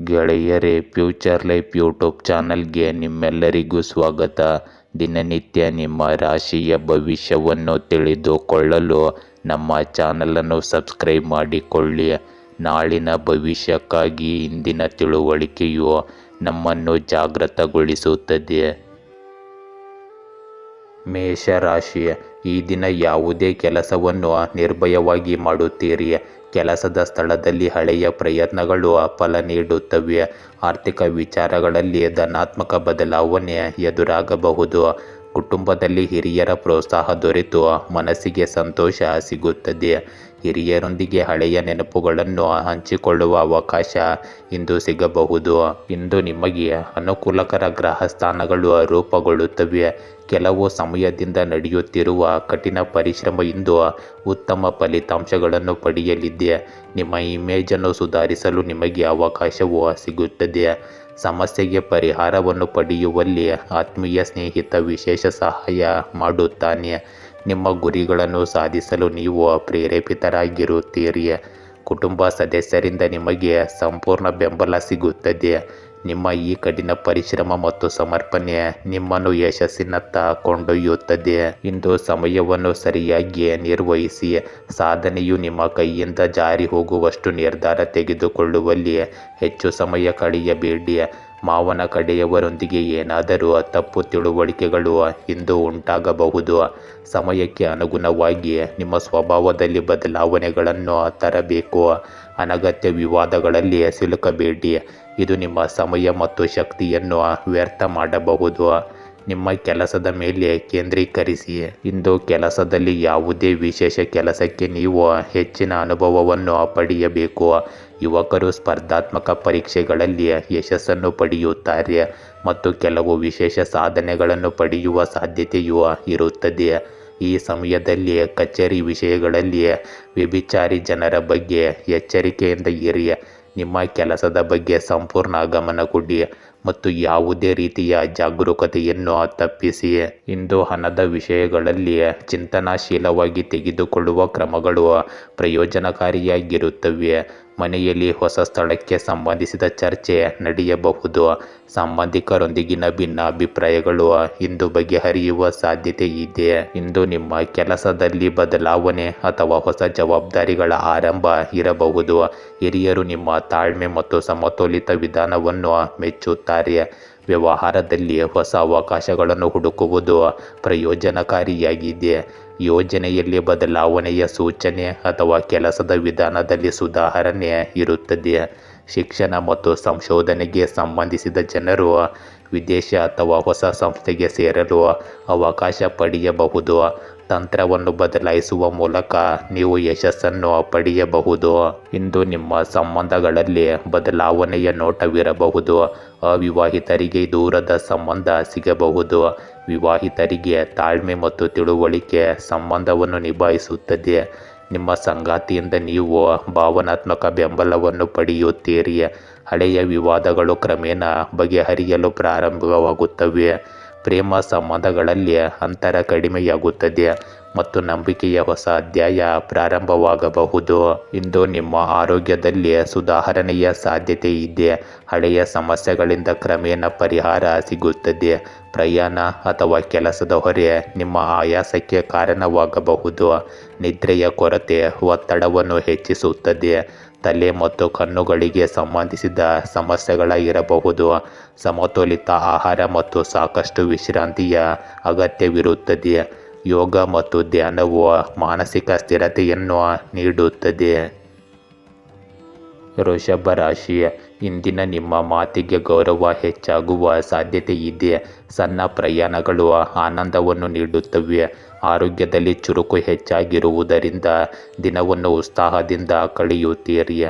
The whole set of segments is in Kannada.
ಗೆಳೆಯರೇ, ಫ್ಯೂಚರ್ ಲೈಫ್ ಯೂಟ್ಯೂಬ್ ಚಾನಲ್ಗೆ ನಿಮ್ಮೆಲ್ಲರಿಗೂ ಸ್ವಾಗತ. ದಿನನಿತ್ಯ ನಿಮ್ಮ ರಾಶಿಯ ಭವಿಷ್ಯವನ್ನು ತಿಳಿದುಕೊಳ್ಳಲು ನಮ್ಮ ಚಾನಲನ್ನು ಸಬ್ಸ್ಕ್ರೈಬ್ ಮಾಡಿಕೊಳ್ಳಿ. ನಾಳಿನ ಭವಿಷ್ಯಕ್ಕಾಗಿ ಇಂದಿನ ತಿಳುವಳಿಕೆಯು ನಮ್ಮನ್ನು ಜಾಗೃತಗೊಳಿಸುತ್ತದೆ. ಮೇಷರಾಶಿ, ಈ ದಿನ ಯಾವುದೇ ಕೆಲಸವನ್ನು ನಿರ್ಭಯವಾಗಿ ಮಾಡುತ್ತೀರಿ. ಕೆಲಸದ ಸ್ಥಳದಲ್ಲಿ ಹಳೆಯ ಪ್ರಯತ್ನಗಳು ಫಲ ನೀಡುತ್ತವೆ. ಆರ್ಥಿಕ ವಿಚಾರಗಳಲ್ಲಿ ಧನಾತ್ಮಕ ಬದಲಾವಣೆ ಎದುರಾಗಬಹುದು. ಕುಟುಂಬದಲ್ಲಿ ಹಿರಿಯರ ಪ್ರೋತ್ಸಾಹ ದೊರೆತು ಮನಸ್ಸಿಗೆ ಸಂತೋಷ ಸಿಗುತ್ತದೆ. ಹಿರಿಯರೊಂದಿಗೆ ಹಳೆಯ ನೆನಪುಗಳನ್ನು ಹಂಚಿಕೊಳ್ಳುವ ಅವಕಾಶ ಇಂದು ಸಿಗಬಹುದು. ಇಂದು ನಿಮಗೆ ಅನುಕೂಲಕರ ಗ್ರಹ ಸ್ಥಾನಗಳು ರೂಪುಗೊಳ್ಳುತ್ತವೆ. ಕೆಲವು ಸಮಯದಿಂದ ನಡೆಯುತ್ತಿರುವ ಕಠಿಣ ಪರಿಶ್ರಮ ಇಂದು ಉತ್ತಮ ಫಲಿತಾಂಶಗಳನ್ನು ಪಡೆಯಲಿದೆ. ನಿಮ್ಮ ಇಮೇಜನ್ನು ಸುಧಾರಿಸಲು ನಿಮಗೆ ಅವಕಾಶವೂ ಸಿಗುತ್ತದೆ. ಸಮಸ್ಯೆಗೆ ಪರಿಹಾರವನ್ನು ಪಡೆಯುವಲ್ಲಿ ಆತ್ಮೀಯ ಸ್ನೇಹಿತ ವಿಶೇಷ ಸಹಾಯ ಮಾಡುತ್ತಾನೆ. ನಿಮ್ಮ ಗುರಿಗಳನ್ನು ಸಾಧಿಸಲು ನೀವು ಪ್ರೇರೇಪಿತರಾಗಿರುತ್ತೀರಿ. ಕುಟುಂಬ ಸದಸ್ಯರಿಂದ ನಿಮಗೆ ಸಂಪೂರ್ಣ ಬೆಂಬಲ ಸಿಗುತ್ತದೆ. ನಿಮ್ಮ ಈ ಕಠಿಣ ಪರಿಶ್ರಮ ಮತ್ತು ಸಮರ್ಪಣೆ ನಿಮ್ಮನ್ನು ಯಶಸ್ಸಿನತ್ತ ಕೊಂಡೊಯ್ಯುತ್ತದೆ. ಇಂದು ಸಮಯವನ್ನು ಸರಿಯಾಗಿ ನಿರ್ವಹಿಸಿ. ಸಾಧನೆಯು ನಿಮ್ಮ ಕೈಯಿಂದ ಜಾರಿ ಹೋಗುವಷ್ಟು ನಿರ್ಧಾರ ತೆಗೆದುಕೊಳ್ಳುವಲ್ಲಿ ಹೆಚ್ಚು ಸಮಯ ಕಳೆಯಬೇಡಿ. ಮಾವನ ಕಡೆಯವರೊಂದಿಗೆ ಏನಾದರೂ ತಪ್ಪು ತಿಳುವಳಿಕೆಗಳು ಇಂದು ಉಂಟಾಗಬಹುದು. ಸಮಯಕ್ಕೆ ಅನುಗುಣವಾಗಿ ನಿಮ್ಮ ಸ್ವಭಾವದಲ್ಲಿ ಬದಲಾವಣೆಗಳನ್ನು ತರಬೇಕು. ಅನಗತ್ಯ ವಿವಾದಗಳಲ್ಲಿ ಸಿಲುಕಬೇಡಿ. ಇದು ನಿಮ್ಮ ಸಮಯ ಮತ್ತು ಶಕ್ತಿಯನ್ನು ವ್ಯರ್ಥ ಮಾಡಬಹುದು. ನಿಮ್ಮ ಕೆಲಸದ ಮೇಲೆ ಕೇಂದ್ರೀಕರಿಸಿ. ಇಂದು ಕೆಲಸದಲ್ಲಿ ಯಾವುದೇ ವಿಶೇಷ ಕೆಲಸಕ್ಕೆ ನೀವು ಹೆಚ್ಚಿನ ಅನುಭವವನ್ನು ಪಡೆಯಬೇಕು. ಯುವಕರು ಸ್ಪರ್ಧಾತ್ಮಕ ಪರೀಕ್ಷೆಗಳಲ್ಲಿ ಯಶಸ್ಸನ್ನು ಪಡೆಯುತ್ತಾರೆ ಮತ್ತು ಕೆಲವು ವಿಶೇಷ ಸಾಧನೆಗಳನ್ನು ಪಡೆಯುವ ಸಾಧ್ಯತೆಯೂ ಇರುತ್ತದೆ. ಈ ಸಮಯದಲ್ಲಿ ಕಚೇರಿ ವಿಷಯಗಳಲ್ಲಿ ವ್ಯಭಿಚಾರಿ ಜನರ ಬಗ್ಗೆ ಎಚ್ಚರಿಕೆಯಿಂದ ಇರಿ. ನಿಮ್ಮ ಕೆಲಸದ ಬಗ್ಗೆ ಸಂಪೂರ್ಣ ಗಮನ ಕೊಡಿ ಮತ್ತು ಯಾವುದೇ ರೀತಿಯ ಜಾಗರೂಕತೆಯನ್ನು ತಪ್ಪಿಸಿ. ಇಂದು ಹಣದ ವಿಷಯಗಳಲ್ಲಿ ಚಿಂತನಾಶೀಲವಾಗಿ ತೆಗೆದುಕೊಳ್ಳುವ ಕ್ರಮಗಳು ಪ್ರಯೋಜನಕಾರಿಯಾಗಿರುತ್ತವೆ. ಮನೆಯಲ್ಲಿ ಹೊಸ ಸ್ಥಳಕ್ಕೆ ಸಂಬಂಧಿಸಿದ ಚರ್ಚೆ ನಡೆಯಬಹುದು. ಸಂಬಂಧಿಕರೊಂದಿಗಿನ ಭಿನ್ನಾಭಿಪ್ರಾಯಗಳು ಇಂದು ಬಗೆಹರಿಯುವ ಸಾಧ್ಯತೆ ಇದೆ. ಇಂದು ನಿಮ್ಮ ಕೆಲಸದಲ್ಲಿ ಬದಲಾವಣೆ ಅಥವಾ ಹೊಸ ಜವಾಬ್ದಾರಿಗಳ ಆರಂಭ ಇರಬಹುದು. ಹಿರಿಯರು ನಿಮ್ಮ ತಾಳ್ಮೆ ಮತ್ತು ಸಮತೋಲಿತ ವಿಧಾನವನ್ನು ಮೆಚ್ಚುತ್ತಾರೆ. ವ್ಯವಹಾರದಲ್ಲಿ ಹೊಸ ಅವಕಾಶಗಳನ್ನು ಹುಡುಕುವುದು ಪ್ರಯೋಜನಕಾರಿಯಾಗಿದೆ. ಯೋಜನೆಯಲ್ಲಿ ಬದಲಾವಣೆಯ ಸೂಚನೆ ಅಥವಾ ಕೆಲಸದ ವಿಧಾನದಲ್ಲಿ ಸುಧಾರಣೆ ಇರುತ್ತದೆ. ಶಿಕ್ಷಣ ಮತ್ತು ಸಂಶೋಧನೆಗೆ ಸಂಬಂಧಿಸಿದ ಜನರು ವಿದೇಶ ಅಥವಾ ಹೊಸ ಸಂಸ್ಥೆಗೆ ಸೇರಲು ಅವಕಾಶ ಪಡೆಯಬಹುದು. ತಂತ್ರವನ್ನು ಬದಲಾಯಿಸುವ ಮೂಲಕ ನೀವು ಯಶಸ್ಸನ್ನು ಪಡೆಯಬಹುದು. ಇಂದು ನಿಮ್ಮ ಸಂಬಂಧಗಳಲ್ಲಿ ಬದಲಾವಣೆಯ ನೋಟವಿರಬಹುದು. ಅವಿವಾಹಿತರಿಗೆ ದೂರದ ಸಂಬಂಧ ಸಿಗಬಹುದು. ವಿವಾಹಿತರಿಗೆ ತಾಳ್ಮೆ ಮತ್ತು ತಿಳುವಳಿಕೆ ಸಂಬಂಧವನ್ನು ನಿಭಾಯಿಸುತ್ತದೆ. ನಿಮ್ಮ ಸಂಗಾತಿಯಿಂದ ನೀವು ಭಾವನಾತ್ಮಕ ಬೆಂಬಲವನ್ನು ಪಡೆಯುತ್ತೀರಿ. ಹಳೆಯ ವಿವಾದಗಳು ಕ್ರಮೇಣ ಬಗೆಹರಿಯಲು ಪ್ರಾರಂಭವಾಗುತ್ತವೆ. ಪ್ರೇಮ ಸಂಬಂಧಗಳಲ್ಲಿ ಅಂತರ ಕಡಿಮೆಯಾಗುತ್ತದೆ ಮತ್ತು ನಂಬಿಕೆಯ ಹೊಸ ಅಧ್ಯಾಯ ಪ್ರಾರಂಭವಾಗಬಹುದು. ಇಂದು ನಿಮ್ಮ ಆರೋಗ್ಯದಲ್ಲಿ ಸುಧಾರಣೆಯ ಸಾಧ್ಯತೆ ಇದೆ. ಹಳೆಯ ಸಮಸ್ಯೆಗಳಿಂದ ಕ್ರಮೇಣ ಪರಿಹಾರ ಸಿಗುತ್ತದೆ. ಪ್ರಯಾಣ ಅಥವಾ ಕೆಲಸದ ಹೊರೆ ನಿಮ್ಮ ಆಯಾಸಕ್ಕೆ ಕಾರಣವಾಗಬಹುದು. ನಿದ್ರೆಯ ಕೊರತೆ ಒತ್ತಡವನ್ನು ಹೆಚ್ಚಿಸುತ್ತದೆ. ತಲೆ ಮತ್ತು ಕಣ್ಣುಗಳಿಗೆ ಸಂಬಂಧಿಸಿದ ಸಮಸ್ಯೆಗಳಿರಬಹುದು. ಸಮತೋಲಿತ ಆಹಾರ ಮತ್ತು ಸಾಕಷ್ಟು ವಿಶ್ರಾಂತಿಯ ಅಗತ್ಯವಿರುತ್ತದೆ. ಯೋಗ ಮತ್ತು ಧ್ಯಾನವು ಮಾನಸಿಕ ಸ್ಥಿರತೆಯನ್ನು ನೀಡುತ್ತದೆ. ವೃಷಭ ರಾಶಿ, ಇಂದಿನ ನಿಮ್ಮ ಮಾತಿಗೆ ಗೌರವ ಹೆಚ್ಚಾಗುವ ಸಾಧ್ಯತೆ ಇದೆ. ಸಣ್ಣ ಪ್ರಯಾಣಗಳು ಆನಂದವನ್ನು ನೀಡುತ್ತವೆ. ಆರೋಗ್ಯದಲ್ಲಿ ಚುರುಕು ಹೆಚ್ಚಾಗಿರುವುದರಿಂದ ದಿನವನ್ನು ಉತ್ಸಾಹದಿಂದ ಕಳೆಯುತ್ತೀರಿ.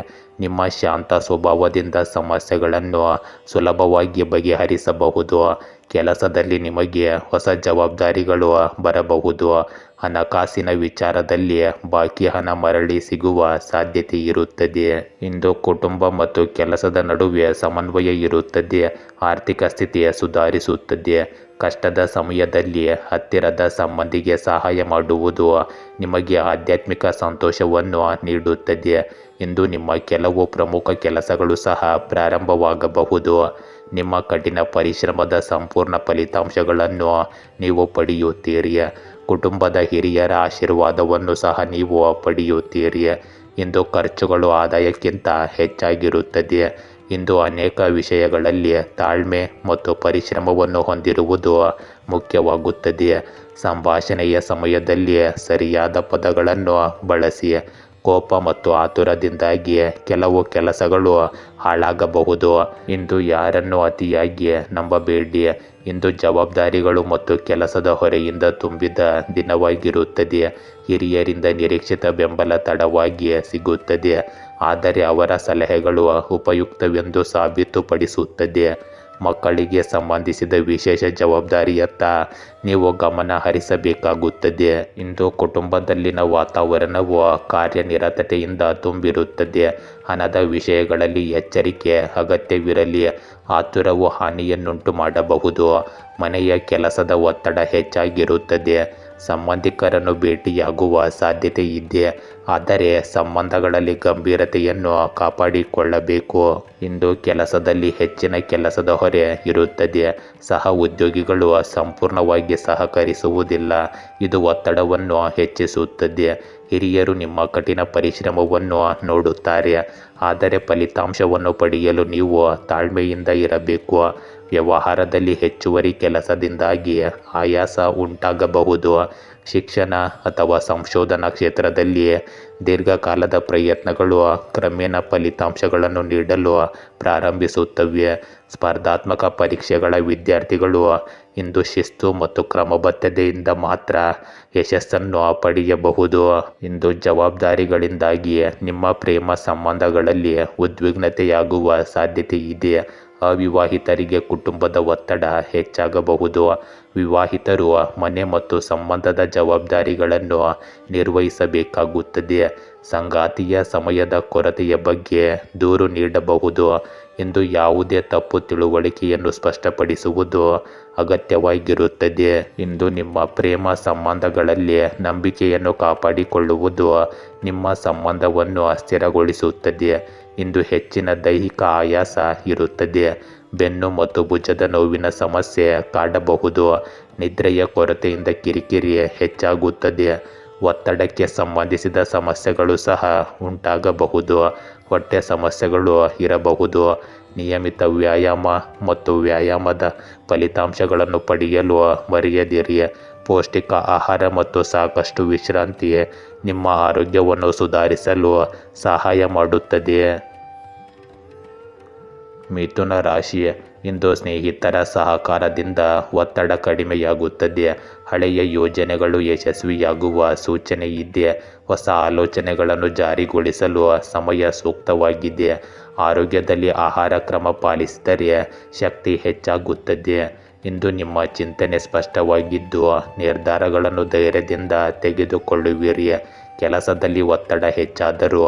ನಿಮ್ಮ ಶಾಂತ ಸ್ವಭಾವದಿಂದ ಸಮಸ್ಯೆಗಳನ್ನು ಸುಲಭವಾಗಿ ಬಗೆಹರಿಸಬಹುದು. ಕೆಲಸದಲ್ಲಿ ನಿಮಗೆ ಹೊಸ ಜವಾಬ್ದಾರಿಗಳು ಬರಬಹುದು. ಹಣಕಾಸಿನ ವಿಚಾರದಲ್ಲಿ ಬಾಕಿ ಹಣ ಮರಳಿ ಸಿಗುವ ಸಾಧ್ಯತೆ ಇರುತ್ತದೆ. ಇಂದು ಕುಟುಂಬ ಮತ್ತು ಕೆಲಸದ ನಡುವೆ ಸಮನ್ವಯ ಇರುತ್ತದೆ. ಆರ್ಥಿಕ ಸ್ಥಿತಿ ಸುಧಾರಿಸುತ್ತದೆ. ಕಷ್ಟದ ಸಮಯದಲ್ಲಿ ಹತ್ತಿರದ ಸಂಬಂಧಿಗೆ ಸಹಾಯ ಮಾಡುವುದು ನಿಮಗೆ ಆಧ್ಯಾತ್ಮಿಕ ಸಂತೋಷವನ್ನು ನೀಡುತ್ತದೆ. ಇಂದು ನಿಮ್ಮ ಕೆಲವು ಪ್ರಮುಖ ಕೆಲಸಗಳು ಸಹ ಪ್ರಾರಂಭವಾಗಬಹುದು. ನಿಮ್ಮ ಕಠಿಣ ಪರಿಶ್ರಮದ ಸಂಪೂರ್ಣ ಫಲಿತಾಂಶಗಳನ್ನು ನೀವು ಪಡೆಯುತ್ತೀರಿ. ಕುಟುಂಬದ ಹಿರಿಯರ ಆಶೀರ್ವಾದವನ್ನು ಸಹ ನೀವು ಪಡೆಯುತ್ತೀರಿ. ಇಂದು ಖರ್ಚುಗಳು ಆದಾಯಕ್ಕಿಂತ ಹೆಚ್ಚಾಗಿರುತ್ತದೆ. ಇಂದು ಅನೇಕ ವಿಷಯಗಳಲ್ಲಿ ತಾಳ್ಮೆ ಮತ್ತು ಪರಿಶ್ರಮವನ್ನು ಹೊಂದಿರುವುದು ಮುಖ್ಯವಾಗುತ್ತದೆ. ಸಂಭಾಷಣೆಯ ಸಮಯದಲ್ಲಿ ಸರಿಯಾದ ಪದಗಳನ್ನು ಬಳಸಿ. ಕೋಪ ಮತ್ತು ಆತುರದಿಂದಾಗಿ ಕೆಲವು ಕೆಲಸಗಳು ಹಾಳಾಗಬಹುದು. ಇಂದು ಯಾರನ್ನು ಅತಿಯಾಗಿ ನಂಬಬೇಡಿ. ಇಂದು ಜವಾಬ್ದಾರಿಗಳು ಮತ್ತು ಕೆಲಸದ ಹೊರೆಯಿಂದ ತುಂಬಿದ ದಿನವಾಗಿರುತ್ತದೆ. ಹಿರಿಯರಿಂದ ನಿರೀಕ್ಷಿತ ಬೆಂಬಲ ತಡವಾಗಿ ಸಿಗುತ್ತದೆ, ಆದರೆ ಅವರ ಸಲಹೆಗಳು ಉಪಯುಕ್ತವೆಂದು ಸಾಬೀತುಪಡಿಸುತ್ತದೆ. ಮಕ್ಕಳಿಗೆ ಸಂಬಂಧಿಸಿದ ವಿಶೇಷ ಜವಾಬ್ದಾರಿಯತ್ತ ನೀವು ಗಮನ ಹರಿಸಬೇಕಾಗುತ್ತದೆ. ಇಂದು ಕುಟುಂಬದಲ್ಲಿನ ವಾತಾವರಣವು ಕಾರ್ಯನಿರತತೆಯಿಂದ ತುಂಬಿರುತ್ತದೆ. ಹಣದ ವಿಷಯಗಳಲ್ಲಿ ಎಚ್ಚರಿಕೆ ಅಗತ್ಯವಿರಲಿ. ಆತುರವು ಹಾನಿಯನ್ನುಂಟು ಮಾಡಬಹುದು. ಮನೆಯ ಕೆಲಸದ ಒತ್ತಡ ಹೆಚ್ಚಾಗಿರುತ್ತದೆ. ಸಂಬಂಧಿಕರನ್ನು ಭೇಟಿಯಾಗುವ ಸಾಧ್ಯತೆ ಇದೆ, ಆದರೆ ಸಂಬಂಧಗಳಲ್ಲಿ ಗಂಭೀರತೆಯನ್ನು ಕಾಪಾಡಿಕೊಳ್ಳಬೇಕು. ಇಂದು ಕೆಲಸದಲ್ಲಿ ಹೆಚ್ಚಿನ ಕೆಲಸದ ಹೊರೆ ಇರುತ್ತದೆ. ಸಹ ಉದ್ಯೋಗಿಗಳು ಸಂಪೂರ್ಣವಾಗಿ ಸಹಕರಿಸುವುದಿಲ್ಲ. ಇದು ಒತ್ತಡವನ್ನು ಹೆಚ್ಚಿಸುತ್ತದೆ. ಹಿರಿಯರು ನಿಮ್ಮ ಕಠಿಣ ಪರಿಶ್ರಮವನ್ನು ನೋಡುತ್ತಾರೆ, ಆದರೆ ಫಲಿತಾಂಶವನ್ನು ಪಡೆಯಲು ನೀವು ತಾಳ್ಮೆಯಿಂದ ಇರಬೇಕು. ವ್ಯವಹಾರದಲ್ಲಿ ಹೆಚ್ಚುವರಿ ಕೆಲಸದಿಂದಾಗಿ ಆಯಾಸ ಉಂಟಾಗಬಹುದು. ಶಿಕ್ಷಣ ಅಥವಾ ಸಂಶೋಧನಾ ಕ್ಷೇತ್ರದಲ್ಲಿ ದೀರ್ಘಕಾಲದ ಪ್ರಯತ್ನಗಳು ಕ್ರಮೇಣ ಫಲಿತಾಂಶಗಳನ್ನು ನೀಡಲು ಪ್ರಾರಂಭಿಸುತ್ತವೆ. ಸ್ಪರ್ಧಾತ್ಮಕ ಪರೀಕ್ಷೆಗಳ ವಿದ್ಯಾರ್ಥಿಗಳು ಇಂದು ಶಿಸ್ತು ಮತ್ತು ಕ್ರಮಬದ್ಧತೆಯಿಂದ ಮಾತ್ರ ಯಶಸ್ಸನ್ನು ಪಡೆಯಬಹುದು. ಇಂದು ಜವಾಬ್ದಾರಿಗಳಿಂದಾಗಿ ನಿಮ್ಮ ಪ್ರೇಮ ಸಂಬಂಧಗಳಲ್ಲಿ ಉದ್ವಿಗ್ನತೆಯಾಗುವ ಸಾಧ್ಯತೆ ಇದೆ. ಅವಿವಾಹಿತರಿಗೆ ಕುಟುಂಬದ ಒತ್ತಡ ಹೆಚ್ಚಾಗಬಹುದು. ವಿವಾಹಿತರು ಮನೆ ಮತ್ತು ಸಂಬಂಧದ ಜವಾಬ್ದಾರಿಗಳನ್ನು ನಿರ್ವಹಿಸಬೇಕಾಗುತ್ತದೆ. ಸಂಗಾತಿಯ ಸಮಯದ ಕೊರತೆಯ ಬಗ್ಗೆ ದೂರು ನೀಡಬಹುದು. ಇಂದು ಯಾವುದೇ ತಪ್ಪು ತಿಳುವಳಿಕೆಯನ್ನು ಸ್ಪಷ್ಟಪಡಿಸುವುದು ಅಗತ್ಯವಾಗಿರುತ್ತದೆ. ಇಂದು ನಿಮ್ಮ ಪ್ರೇಮ ಸಂಬಂಧಗಳಲ್ಲಿ ನಂಬಿಕೆಯನ್ನು ಕಾಪಾಡಿಕೊಳ್ಳುವುದು ನಿಮ್ಮ ಸಂಬಂಧವನ್ನು ಸ್ಥಿರಗೊಳಿಸುತ್ತದೆ. ಇಂದು ಹೆಚ್ಚಿನ ದೈಹಿಕ ಆಯಾಸ ಇರುತ್ತದೆ. ಬೆನ್ನು ಮತ್ತು ಭುಜದ ನೋವಿನ ಸಮಸ್ಯೆ ಕಾಡಬಹುದು. ನಿದ್ರೆಯ ಕೊರತೆಯಿಂದ ಕಿರಿಕಿರಿ ಹೆಚ್ಚಾಗುತ್ತದೆ. ಒತ್ತಡಕ್ಕೆ ಸಂಬಂಧಿಸಿದ ಸಮಸ್ಯೆಗಳು ಸಹ ಉಂಟಾಗಬಹುದು. ಹೊಟ್ಟೆ ಸಮಸ್ಯೆಗಳು ಇರಬಹುದು. ನಿಯಮಿತ ವ್ಯಾಯಾಮ ಮತ್ತು ವ್ಯಾಯಾಮದ ಫಲಿತಾಂಶಗಳನ್ನು ಪಡೆಯಲು ಮರೆಯದಿರಿ. ಪೌಷ್ಟಿಕ ಆಹಾರ ಮತ್ತು ಸಾಕಷ್ಟು ವಿಶ್ರಾಂತಿ ನಿಮ್ಮ ಆರೋಗ್ಯವನ್ನು ಸುಧಾರಿಸಲು ಸಹಾಯ ಮಾಡುತ್ತದೆ. ಮಿಥುನ ರಾಶಿ, ಇಂದು ಸ್ನೇಹಿತರ ಸಹಕಾರದಿಂದ ಒತ್ತಡ ಕಡಿಮೆಯಾಗುತ್ತದೆ. ಹಳೆಯ ಯೋಜನೆಗಳು ಯಶಸ್ವಿಯಾಗುವ ಸೂಚನೆ ಇದೆ. ಹೊಸ ಆಲೋಚನೆಗಳನ್ನು ಜಾರಿಗೊಳಿಸಲು ಸಮಯ ಸೂಕ್ತವಾಗಿದೆ. ಆರೋಗ್ಯದಲ್ಲಿ ಆಹಾರ ಕ್ರಮ ಪಾಲಿಸಿದರೆ ಶಕ್ತಿ ಹೆಚ್ಚಾಗುತ್ತದೆ. ಇಂದು ನಿಮ್ಮ ಚಿಂತನೆ ಸ್ಪಷ್ಟವಾಗಿದ್ದು ನಿರ್ಧಾರಗಳನ್ನು ಧೈರ್ಯದಿಂದ ತೆಗೆದುಕೊಳ್ಳುವಿರಿ. ಕೆಲಸದಲ್ಲಿ ಒತ್ತಡ ಹೆಚ್ಚಾದರೂ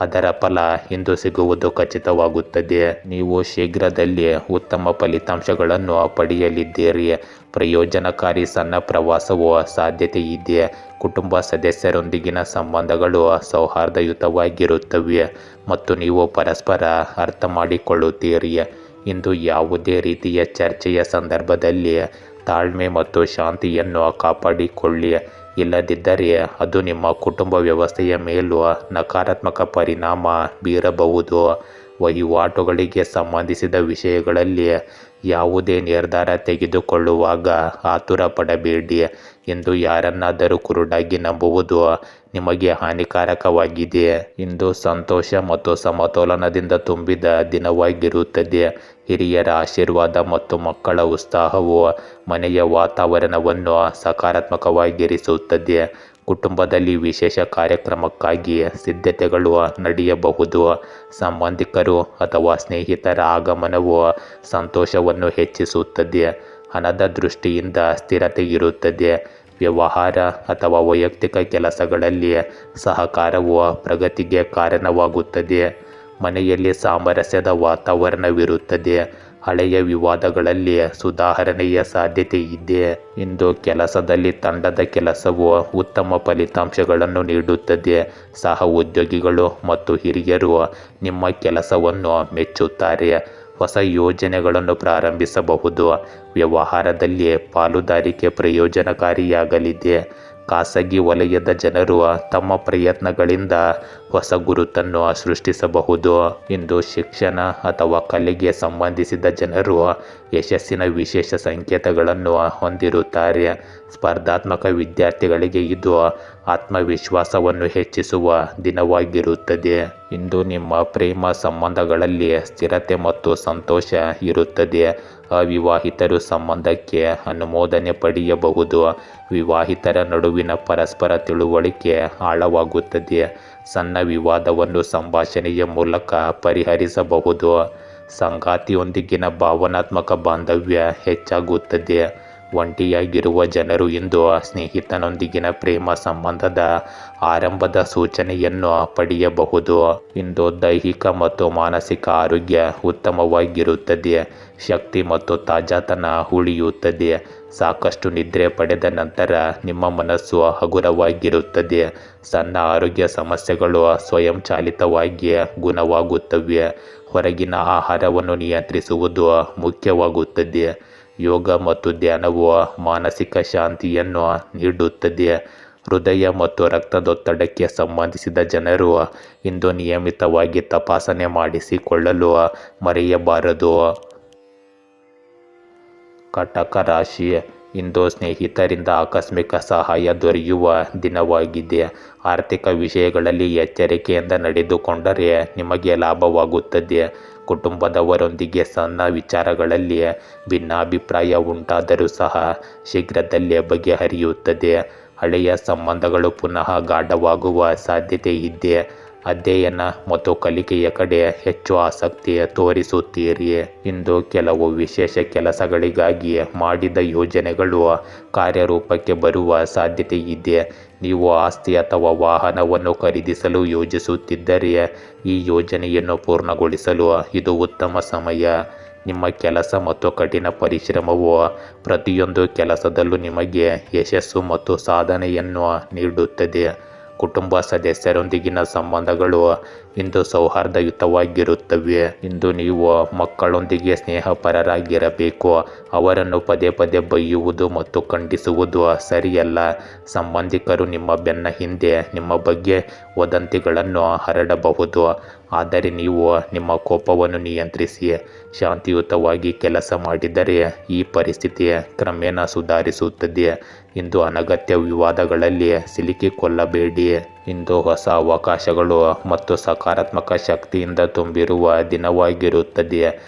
ಅದರ ಫಲ ಇಂದು ಸಿಗುವುದು ಖಚಿತವಾಗುತ್ತದೆ. ನೀವು ಶೀಘ್ರದಲ್ಲಿ ಉತ್ತಮ ಫಲಿತಾಂಶಗಳನ್ನು ಪಡೆಯಲಿದ್ದೀರಿ. ಪ್ರಯೋಜನಕಾರಿ ಸಣ್ಣ ಪ್ರವಾಸವು ಸಾಧ್ಯತೆ ಇದೆ. ಕುಟುಂಬ ಸದಸ್ಯರೊಂದಿಗಿನ ಸಂಬಂಧಗಳು ಸೌಹಾರ್ದಯುತವಾಗಿರುತ್ತವೆ ಮತ್ತು ನೀವು ಪರಸ್ಪರ ಅರ್ಥ ಮಾಡಿಕೊಳ್ಳುತ್ತೀರಿ. ಇಂದು ಯಾವುದೇ ರೀತಿಯ ಚರ್ಚೆಯ ಸಂದರ್ಭದಲ್ಲಿ ತಾಳ್ಮೆ ಮತ್ತು ಶಾಂತಿಯನ್ನು ಕಾಪಾಡಿಕೊಳ್ಳಿ. ಇಲ್ಲದಿದ್ದರೆ ಅದು ನಿಮ್ಮ ಕುಟುಂಬ ವ್ಯವಸ್ಥೆಯ ಮೇಲೂ ನಕಾರಾತ್ಮಕ ಪರಿಣಾಮ ಬೀರಬಹುದು. ವಹಿವಾಟುಗಳಿಗೆ ಸಂಬಂಧಿಸಿದ ವಿಷಯಗಳಲ್ಲಿ ಯಾವುದೇ ನಿರ್ಧಾರ ತೆಗೆದುಕೊಳ್ಳುವಾಗ ಆತುರ ಪಡಬೇಡಿ. ಇಂದು ಯಾರನ್ನಾದರೂ ಕುರುಡಾಗಿ ನಂಬುವುದು ನಿಮಗೆ ಹಾನಿಕಾರಕವಾಗಿದೆ. ಇಂದು ಸಂತೋಷ ಮತ್ತು ಸಮತೋಲನದಿಂದ ತುಂಬಿದ ದಿನವಾಗಿರುತ್ತದೆ. ಹಿರಿಯರ ಆಶೀರ್ವಾದ ಮತ್ತು ಮಕ್ಕಳ ಉತ್ಸಾಹವು ಮನೆಯ ವಾತಾವರಣವನ್ನು ಸಕಾರಾತ್ಮಕವಾಗಿರಿಸುತ್ತದೆ. ಕುಟುಂಬದಲ್ಲಿ ವಿಶೇಷ ಕಾರ್ಯಕ್ರಮಕ್ಕಾಗಿ ಸಿದ್ಧತೆಗಳು ನಡೆಯಬಹುದು. ಸಂಬಂಧಿಕರು ಅಥವಾ ಸ್ನೇಹಿತರ ಆಗಮನವು ಸಂತೋಷವನ್ನು ಹೆಚ್ಚಿಸುತ್ತದೆ. ಹಣದ ದೃಷ್ಟಿಯಿಂದ ಸ್ಥಿರತೆ ಇರುತ್ತದೆ. ವ್ಯವಹಾರ ಅಥವಾ ವೈಯಕ್ತಿಕ ಕೆಲಸಗಳಲ್ಲಿ ಸಹಕಾರವು ಪ್ರಗತಿಗೆ ಕಾರಣವಾಗುತ್ತದೆ. ಮನೆಯಲ್ಲಿ ಸಾಮರಸ್ಯದ ವಾತಾವರಣವಿರುತ್ತದೆ. ಹಳೆಯ ವಿವಾದಗಳಲ್ಲಿ ಸುಧಾರಣೆಯ ಸಾಧ್ಯತೆ ಇದೆ. ಇಂದು ಕೆಲಸದಲ್ಲಿ ತಂಡದ ಕೆಲಸವು ಉತ್ತಮ ಫಲಿತಾಂಶಗಳನ್ನು ನೀಡುತ್ತದೆ. ಸಹ ಉದ್ಯೋಗಿಗಳು ಮತ್ತು ಹಿರಿಯರು ನಿಮ್ಮ ಕೆಲಸವನ್ನು ಮೆಚ್ಚುತ್ತಾರೆ. ಹೊಸ ಯೋಜನೆಗಳನ್ನು ಪ್ರಾರಂಭಿಸಬಹುದು. ವ್ಯವಹಾರದಲ್ಲಿ ಪಾಲುದಾರಿಕೆ ಪ್ರಯೋಜನಕಾರಿಯಾಗಲಿದೆ. ಖಾಸಗಿ ವಲಯದ ಜನರು ತಮ್ಮ ಪ್ರಯತ್ನಗಳಿಂದ ಹೊಸ ಗುರುತನ್ನು ಸೃಷ್ಟಿಸಬಹುದು. ಇಂದು ಶಿಕ್ಷಣ ಅಥವಾ ಕಲೆಗೆ ಸಂಬಂಧಿಸಿದ ಜನರು ಯಶಸ್ಸಿನ ವಿಶೇಷ ಸಂಕೇತಗಳನ್ನು ಹೊಂದಿರುತ್ತಾರೆ. ಸ್ಪರ್ಧಾತ್ಮಕ ವಿದ್ಯಾರ್ಥಿಗಳಿಗೆ ಇದು ಆತ್ಮವಿಶ್ವಾಸವನ್ನು ಹೆಚ್ಚಿಸುವ ದಿನವಾಗಿರುತ್ತದೆ. ಇಂದು ನಿಮ್ಮ ಪ್ರೇಮ ಸಂಬಂಧಗಳಲ್ಲಿ ಸ್ಥಿರತೆ ಮತ್ತು ಸಂತೋಷ ಇರುತ್ತದೆ. ಅವಿವಾಹಿತರು ಸಂಬಂಧಕ್ಕೆ ಅನುಮೋದನೆ ಪಡೆಯಬಹುದು. ವಿವಾಹಿತರ ನಡುವಿನ ಪರಸ್ಪರ ತಿಳುವಳಿಕೆ ಆಳವಾಗುತ್ತದೆ. ಸಣ್ಣ ವಿವಾದವನ್ನು ಸಂಭಾಷಣೆಯ ಮೂಲಕ ಪರಿಹರಿಸಬಹುದು. ಸಂಗಾತಿಯೊಂದಿಗಿನ ಭಾವನಾತ್ಮಕ ಬಾಂಧವ್ಯ ಹೆಚ್ಚಾಗುತ್ತದೆ. ಒಂಟಿಯಾಗಿರುವ ಜನರು ಇಂದು ಸ್ನೇಹಿತನೊಂದಿಗಿನ ಪ್ರೇಮ ಸಂಬಂಧದ ಆರಂಭದ ಸೂಚನೆಯನ್ನು ಪಡೆಯಬಹುದು. ಇಂದು ದೈಹಿಕ ಮತ್ತು ಮಾನಸಿಕ ಆರೋಗ್ಯ ಉತ್ತಮವಾಗಿರುತ್ತದೆ. ಶಕ್ತಿ ಮತ್ತು ತಾಜಾತನ ಉಳಿಯುತ್ತದೆ. ಸಾಕಷ್ಟು ನಿದ್ರೆ ಪಡೆದ ನಂತರ ನಿಮ್ಮ ಮನಸ್ಸು ಹಗುರವಾಗಿರುತ್ತದೆ. ಸಣ್ಣ ಆರೋಗ್ಯ ಸಮಸ್ಯೆಗಳು ಸ್ವಯಂಚಾಲಿತವಾಗಿ ಗುಣವಾಗುತ್ತವೆ. ಹೊರಗಿನ ಆಹಾರವನ್ನು ನಿಯಂತ್ರಿಸುವುದು ಮುಖ್ಯವಾಗುತ್ತದೆ. ಯೋಗ ಮತ್ತು ಧ್ಯಾನವು ಮಾನಸಿಕ ಶಾಂತಿಯನ್ನು ನೀಡುತ್ತದೆ. ಹೃದಯ ಮತ್ತು ರಕ್ತದೊತ್ತಡಕ್ಕೆ ಸಂಬಂಧಿಸಿದ ಜನರು ಇಂದು ನಿಯಮಿತವಾಗಿ ತಪಾಸಣೆ ಮಾಡಿಸಿಕೊಳ್ಳಲು ಮರೆಯಬಾರದು. ಕಟಕ ರಾಶಿ: ಇಂದು ಸ್ನೇಹಿತರಿಂದ ಆಕಸ್ಮಿಕ ಸಹಾಯ ದೊರೆಯುವ ದಿನವಾಗಿದೆ. ಆರ್ಥಿಕ ವಿಷಯಗಳಲ್ಲಿ ಎಚ್ಚರಿಕೆಯಿಂದ ನಡೆದುಕೊಂಡರೆ ನಿಮಗೆ ಲಾಭವಾಗುತ್ತದೆ. ಕುಟುಂಬದವರೊಂದಿಗೆ ಸಣ್ಣ ವಿಚಾರಗಳಲ್ಲಿ ಭಿನ್ನಾಭಿಪ್ರಾಯ ಉಂಟಾದರೂ ಸಹ ಶೀಘ್ರದಲ್ಲೇ ಬಗೆಹರಿಯುತ್ತದೆ. ಹಳೆಯ ಸಂಬಂಧಗಳು ಪುನಃ ಗಾಢವಾಗುವ ಸಾಧ್ಯತೆ ಇದೆ. ಅಧ್ಯಯನ ಮತ್ತು ಕಲಿಕೆಯ ಕಡೆ ಹೆಚ್ಚು ಆಸಕ್ತಿ ತೋರಿಸುತ್ತೀರಿ. ಇಂದು ಕೆಲವು ವಿಶೇಷ ಕೆಲಸಗಳಿಗಾಗಿ ಮಾಡಿದ ಯೋಜನೆಗಳು ಕಾರ್ಯರೂಪಕ್ಕೆ ಬರುವ ಸಾಧ್ಯತೆ ಇದೆ. ನೀವು ಆಸ್ತಿ ಅಥವಾ ವಾಹನವನ್ನು ಖರೀದಿಸಲು ಯೋಜಿಸುತ್ತಿದ್ದರೆ ಈ ಯೋಜನೆಯನ್ನು ಪೂರ್ಣಗೊಳಿಸಲು ಇದು ಉತ್ತಮ ಸಮಯ. ನಿಮ್ಮ ಕೆಲಸ ಮತ್ತು ಕಠಿಣ ಪರಿಶ್ರಮವು ಪ್ರತಿಯೊಂದು ಕೆಲಸದಲ್ಲೂ ನಿಮಗೆ ಯಶಸ್ಸು ಮತ್ತು ಸಾಧನೆಯನ್ನು ನೀಡುತ್ತದೆ. ಕುಟುಂಬ ಸದಸ್ಯರೊಂದಿಗಿನ ಸಂಬಂಧಗಳು ಇಂದು ಸೌಹಾರ್ದಯುತವಾಗಿರುತ್ತವೆ. ಇಂದು ನೀವು ಮಕ್ಕಳೊಂದಿಗೆ ಸ್ನೇಹಪರರಾಗಿರಬೇಕು. ಅವರನ್ನು ಪದೇ ಪದೇ ಬೈಯುವುದು ಮತ್ತು ಖಂಡಿಸುವುದು ಸರಿಯಲ್ಲ. ಸಂಬಂಧಿಕರು ನಿಮ್ಮ ಬೆನ್ನ ಹಿಂದೆ ನಿಮ್ಮ ಬಗ್ಗೆ ವದಂತಿಗಳನ್ನು ಹರಡಬಹುದು. ಆದರೆ ನೀವು ನಿಮ್ಮ ಕೋಪವನ್ನು ನಿಯಂತ್ರಿಸಿ ಶಾಂತಿಯುತವಾಗಿ ಕೆಲಸ ಮಾಡಿದರೆ ಈ ಪರಿಸ್ಥಿತಿ ಕ್ರಮೇಣ ಸುಧಾರಿಸುತ್ತದೆ. ಇಂದು ಅನಗತ್ಯ ವಿವಾದಗಳಲ್ಲಿ ಸಿಲುಕಿಕೊಳ್ಳಬೇಡಿ. ಇಂದು ಹೊಸ ಅವಕಾಶಗಳು ಮತ್ತು ಸಕಾರಾತ್ಮಕ ಶಕ್ತಿಯಿಂದ ತುಂಬಿರುವ ದಿನವಾಗಿರುತ್ತದೆ.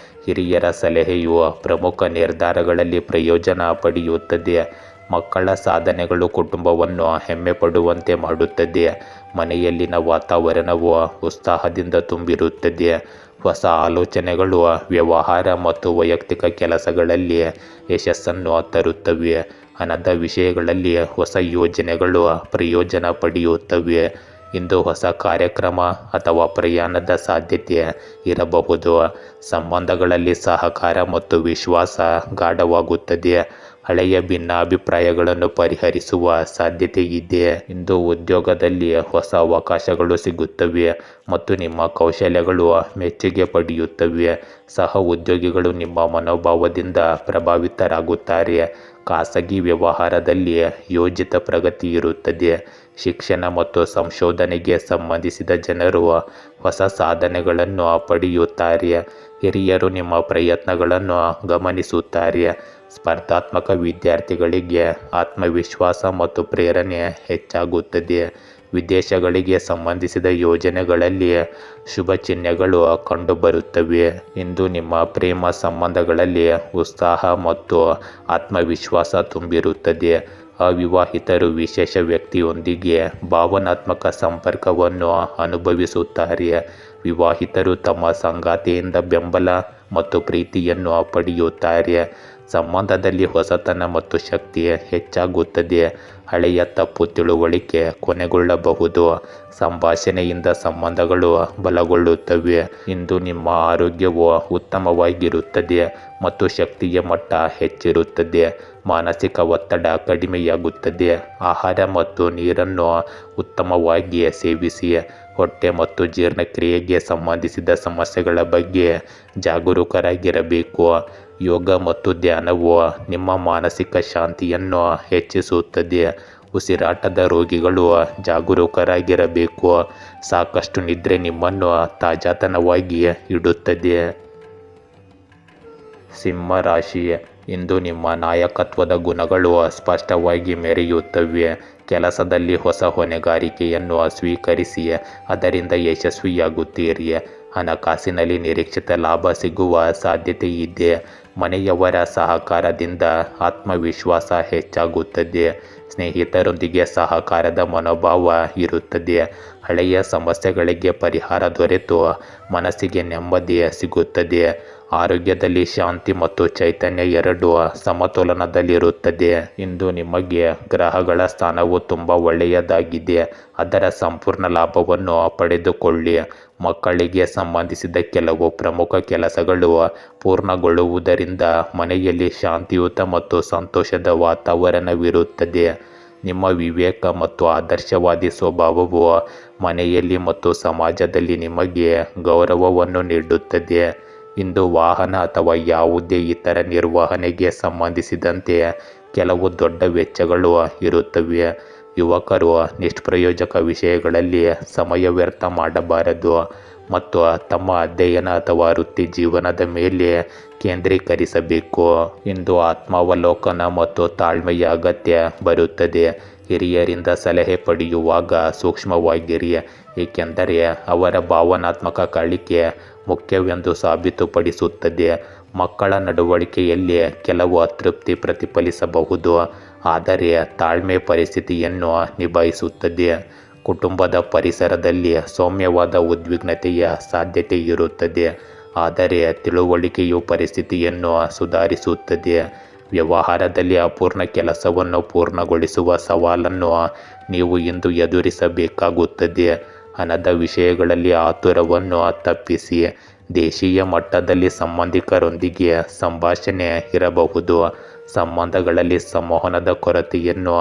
ಹಿರಿಯರ ಸಲಹೆಯು ಪ್ರಮುಖ ನಿರ್ಧಾರಗಳಲ್ಲಿ ಪ್ರಯೋಜನ ಪಡೆಯುತ್ತದೆ. ಮಕ್ಕಳ ಸಾಧನೆಗಳು ಕುಟುಂಬವನ್ನು ಹೆಮ್ಮೆ ಪಡುವಂತೆ ಮಾಡುತ್ತದೆ. ಮನೆಯಲ್ಲಿನ ವಾತಾವರಣವು ಉತ್ಸಾಹದಿಂದ ತುಂಬಿರುತ್ತದೆ. ಹೊಸ ಆಲೋಚನೆಗಳು ವ್ಯವಹಾರ ಮತ್ತು ವೈಯಕ್ತಿಕ ಕೆಲಸಗಳಲ್ಲಿ ಯಶಸ್ಸನ್ನು ತರುತ್ತವೆ. ಹಣದ ವಿಷಯಗಳಲ್ಲಿ ಹೊಸ ಯೋಜನೆಗಳು ಪ್ರಯೋಜನ ಪಡೆಯುತ್ತವೆ. ಇಂದು ಹೊಸ ಕಾರ್ಯಕ್ರಮ ಅಥವಾ ಪ್ರಯಾಣದ ಸಾಧ್ಯತೆ ಇರಬಹುದು. ಸಂಬಂಧಗಳಲ್ಲಿ ಸಹಕಾರ ಮತ್ತು ವಿಶ್ವಾಸ ಗಾಢವಾಗುತ್ತದೆ. ಹಳೆಯ ಭಿನ್ನಾಭಿಪ್ರಾಯಗಳನ್ನು ಪರಿಹರಿಸುವ ಸಾಧ್ಯತೆ ಇದೆ. ಇಂದು ಉದ್ಯೋಗದಲ್ಲಿ ಹೊಸ ಅವಕಾಶಗಳು ಸಿಗುತ್ತವೆ ಮತ್ತು ನಿಮ್ಮ ಕೌಶಲ್ಯಗಳು ಮೆಚ್ಚುಗೆ ಪಡೆಯುತ್ತವೆ. ಸಹ ಉದ್ಯೋಗಿಗಳು ನಿಮ್ಮ ಮನೋಭಾವದಿಂದ ಪ್ರಭಾವಿತರಾಗುತ್ತಾರೆ. ಖಾಸಗಿ ವ್ಯವಹಾರದಲ್ಲಿ ಯೋಜಿತ ಪ್ರಗತಿ ಇರುತ್ತದೆ. ಶಿಕ್ಷಣ ಮತ್ತು ಸಂಶೋಧನೆಗೆ ಸಂಬಂಧಿಸಿದ ಜನರು ಹೊಸ ಸಾಧನೆಗಳನ್ನು ಪಡೆಯುತ್ತಾರೆ. ಹಿರಿಯರು ನಿಮ್ಮ ಪ್ರಯತ್ನಗಳನ್ನು ಗಮನಿಸುತ್ತಾರೆ. ಸ್ಪರ್ಧಾತ್ಮಕ ವಿದ್ಯಾರ್ಥಿಗಳಿಗೆ ಆತ್ಮವಿಶ್ವಾಸ ಮತ್ತು ಪ್ರೇರಣೆ ಹೆಚ್ಚಾಗುತ್ತದೆ. ವಿದೇಶಗಳಿಗೆ ಸಂಬಂಧಿಸಿದ ಯೋಜನೆಗಳಲ್ಲಿ ಶುಭ ಚಿಹ್ನೆಗಳು ಕಂಡುಬರುತ್ತವೆ. ಇಂದು ನಿಮ್ಮ ಪ್ರೇಮ ಸಂಬಂಧಗಳಲ್ಲಿ ಉತ್ಸಾಹ ಮತ್ತು ಆತ್ಮವಿಶ್ವಾಸ ತುಂಬಿರುತ್ತದೆ. ಅವಿವಾಹಿತರು ವಿಶೇಷ ವ್ಯಕ್ತಿಯೊಂದಿಗೆ ಭಾವನಾತ್ಮಕ ಸಂಪರ್ಕವನ್ನು ಅನುಭವಿಸುತ್ತಾರೆ. ವಿವಾಹಿತರು ತಮ್ಮ ಸಂಗಾತಿಯಿಂದ ಬೆಂಬಲ ಮತ್ತು ಪ್ರೀತಿಯನ್ನು ಪಡೆಯುತ್ತಾರೆ. ಸಂಬಂಧದಲ್ಲಿ ಹೊಸತನ ಮತ್ತು ಶಕ್ತಿ ಹೆಚ್ಚಾಗುತ್ತದೆ. ಹಳೆಯ ತಪ್ಪು ತಿಳುವಳಿಕೆ ಕೊನೆಗೊಳ್ಳಬಹುದು. ಸಂಭಾಷಣೆಯಿಂದ ಸಂಬಂಧಗಳು ಬಲಗೊಳ್ಳುತ್ತವೆ. ಇಂದು ನಿಮ್ಮ ಆರೋಗ್ಯವು ಉತ್ತಮವಾಗಿರುತ್ತದೆ ಮತ್ತು ಶಕ್ತಿಯ ಮಟ್ಟ ಹೆಚ್ಚಿರುತ್ತದೆ. ಮಾನಸಿಕ ಒತ್ತಡ ಕಡಿಮೆಯಾಗುತ್ತದೆ. ಆಹಾರ ಮತ್ತು ನೀರನ್ನು ಉತ್ತಮವಾಗಿ ಸೇವಿಸಿ. ಹೊಟ್ಟೆ ಮತ್ತು ಜೀರ್ಣಕ್ರಿಯೆಗೆ ಸಂಬಂಧಿಸಿದ ಸಮಸ್ಯೆಗಳ ಬಗ್ಗೆ ಜಾಗರೂಕರಾಗಿರಬೇಕು. ಯೋಗ ಮತ್ತು ಧ್ಯಾನವು ನಿಮ್ಮ ಮಾನಸಿಕ ಶಾಂತಿಯನ್ನು ಹೆಚ್ಚಿಸುತ್ತದೆ. ಉಸಿರಾಟದ ರೋಗಿಗಳು ಜಾಗರೂಕರಾಗಿರಬೇಕು. ಸಾಕಷ್ಟು ನಿದ್ರೆ ನಿಮ್ಮನ್ನು ತಾಜಾತನವಾಗಿ ಇಡುತ್ತದೆ. ಸಿಂಹ ರಾಶಿ, ಇಂದು ನಿಮ್ಮ ನಾಯಕತ್ವದ ಗುಣಗಳು ಸ್ಪಷ್ಟವಾಗಿ ಮೆರೆಯುತ್ತವೆ. ಕೆಲಸದಲ್ಲಿ ಹೊಸ ಹೊಣೆಗಾರಿಕೆಯನ್ನು ಸ್ವೀಕರಿಸಿ ಅದರಿಂದ ಯಶಸ್ವಿಯಾಗುತ್ತೀರಿ. ಹಣಕಾಸಿನಲ್ಲಿ ನಿರೀಕ್ಷಿತ ಲಾಭ ಸಿಗುವ ಸಾಧ್ಯತೆ ಇದೆ. ಮನೆಯವರ ಸಹಕಾರದಿಂದ ಆತ್ಮವಿಶ್ವಾಸ ಹೆಚ್ಚಾಗುತ್ತದೆ. ಸ್ನೇಹಿತರೊಂದಿಗೆ ಸಹಕಾರದ ಮನೋಭಾವ ಇರುತ್ತದೆ. ಹಳೆಯ ಸಮಸ್ಯೆಗಳಿಗೆ ಪರಿಹಾರ ದೊರೆತು ಮನಸ್ಸಿಗೆ ನೆಮ್ಮದಿ ಸಿಗುತ್ತದೆ. ಆರೋಗ್ಯದಲ್ಲಿ ಶಾಂತಿ ಮತ್ತು ಚೈತನ್ಯ ಎರಡೂ ಸಮತೋಲನದಲ್ಲಿರುತ್ತದೆ. ಇಂದು ನಿಮಗೆ ಗ್ರಹಗಳ ಸ್ಥಾನವು ತುಂಬ ಒಳ್ಳೆಯದಾಗಿದೆ. ಅದರ ಸಂಪೂರ್ಣ ಲಾಭವನ್ನು ಪಡೆದುಕೊಳ್ಳಿ. ಮಕ್ಕಳಿಗೆ ಸಂಬಂಧಿಸಿದ ಕೆಲವು ಪ್ರಮುಖ ಕೆಲಸಗಳು ಪೂರ್ಣಗೊಳ್ಳುವುದರಿಂದ ಮನೆಯಲ್ಲಿ ಶಾಂತಿಯುತ ಮತ್ತು ಸಂತೋಷದ ವಾತಾವರಣವಿರುತ್ತದೆ. ನಿಮ್ಮ ವಿವೇಕ ಮತ್ತು ಆದರ್ಶವಾದಿ ಸ್ವಭಾವವು ಮನೆಯಲ್ಲಿ ಮತ್ತು ಸಮಾಜದಲ್ಲಿ ನಿಮಗೆ ಗೌರವವನ್ನು ನೀಡುತ್ತದೆ. ಇಂದು ವಾಹನ ಅಥವಾ ಯಾವುದೇ ಇತರ ನಿರ್ವಹಣೆಗೆ ಸಂಬಂಧಿಸಿದಂತೆ ಕೆಲವು ದೊಡ್ಡ ವೆಚ್ಚಗಳು ಇರುತ್ತವೆ. ಯುವಕರು ನಿಷ್ಪ್ರಯೋಜಕ ವಿಷಯಗಳಲ್ಲಿ ಸಮಯ ವ್ಯರ್ಥ ಮಾಡಬಾರದು ಮತ್ತು ತಮ್ಮ ಅಧ್ಯಯನ ಅಥವಾ ವೃತ್ತಿ ಜೀವನದ ಮೇಲೆ ಕೇಂದ್ರೀಕರಿಸಬೇಕು. ಇಂದು ಆತ್ಮಾವಲೋಕನ ಮತ್ತು ತಾಳ್ಮೆಯ ಅಗತ್ಯ ಬರುತ್ತದೆ. ಹಿರಿಯರಿಂದ ಸಲಹೆ ಪಡೆಯುವಾಗ ಸೂಕ್ಷ್ಮವಾಗಿರಿ, ಏಕೆಂದರೆ ಅವರ ಭಾವನಾತ್ಮಕ ಕಲಿಕೆ ಮುಖ್ಯವೆಂದು ಸಾಬೀತುಪಡಿಸುತ್ತದೆ. ಮಕ್ಕಳ ನಡವಳಿಕೆಯಲ್ಲಿ ಕೆಲವು ಅತೃಪ್ತಿ ಪ್ರತಿಫಲಿಸಬಹುದು, ಆದರೆ ತಾಳ್ಮೆ ಪರಿಸ್ಥಿತಿಯನ್ನು ನಿಭಾಯಿಸುತ್ತದೆ. ಕುಟುಂಬದ ಪರಿಸರದಲ್ಲಿ ಸೌಮ್ಯವಾದ ಉದ್ವಿಗ್ನತೆಯ ಸಾಧ್ಯತೆ ಇರುತ್ತದೆ, ಆದರೆ ತಿಳುವಳಿಕೆಯು ಪರಿಸ್ಥಿತಿಯನ್ನು ಸುಧಾರಿಸುತ್ತದೆ. ವ್ಯವಹಾರದಲ್ಲಿ ಅಪೂರ್ಣ ಕೆಲಸವನ್ನು ಪೂರ್ಣಗೊಳಿಸುವ ಸವಾಲನ್ನು ನೀವು ಇಂದು ಎದುರಿಸಬೇಕಾಗುತ್ತದೆ. ಹಣದ ವಿಷಯಗಳಲ್ಲಿ ಆತುರವನ್ನು ತಪ್ಪಿಸಿ. ದೇಶೀಯ ಮಟ್ಟದಲ್ಲಿ ಸಂಬಂಧಿಕರೊಂದಿಗೆ ಸಂಭಾಷಣೆ ಇರಬಹುದು. ಸಂಬಂಧಗಳಲ್ಲಿ ಸಂವಹನದ ಕೊರತೆಯನ್ನು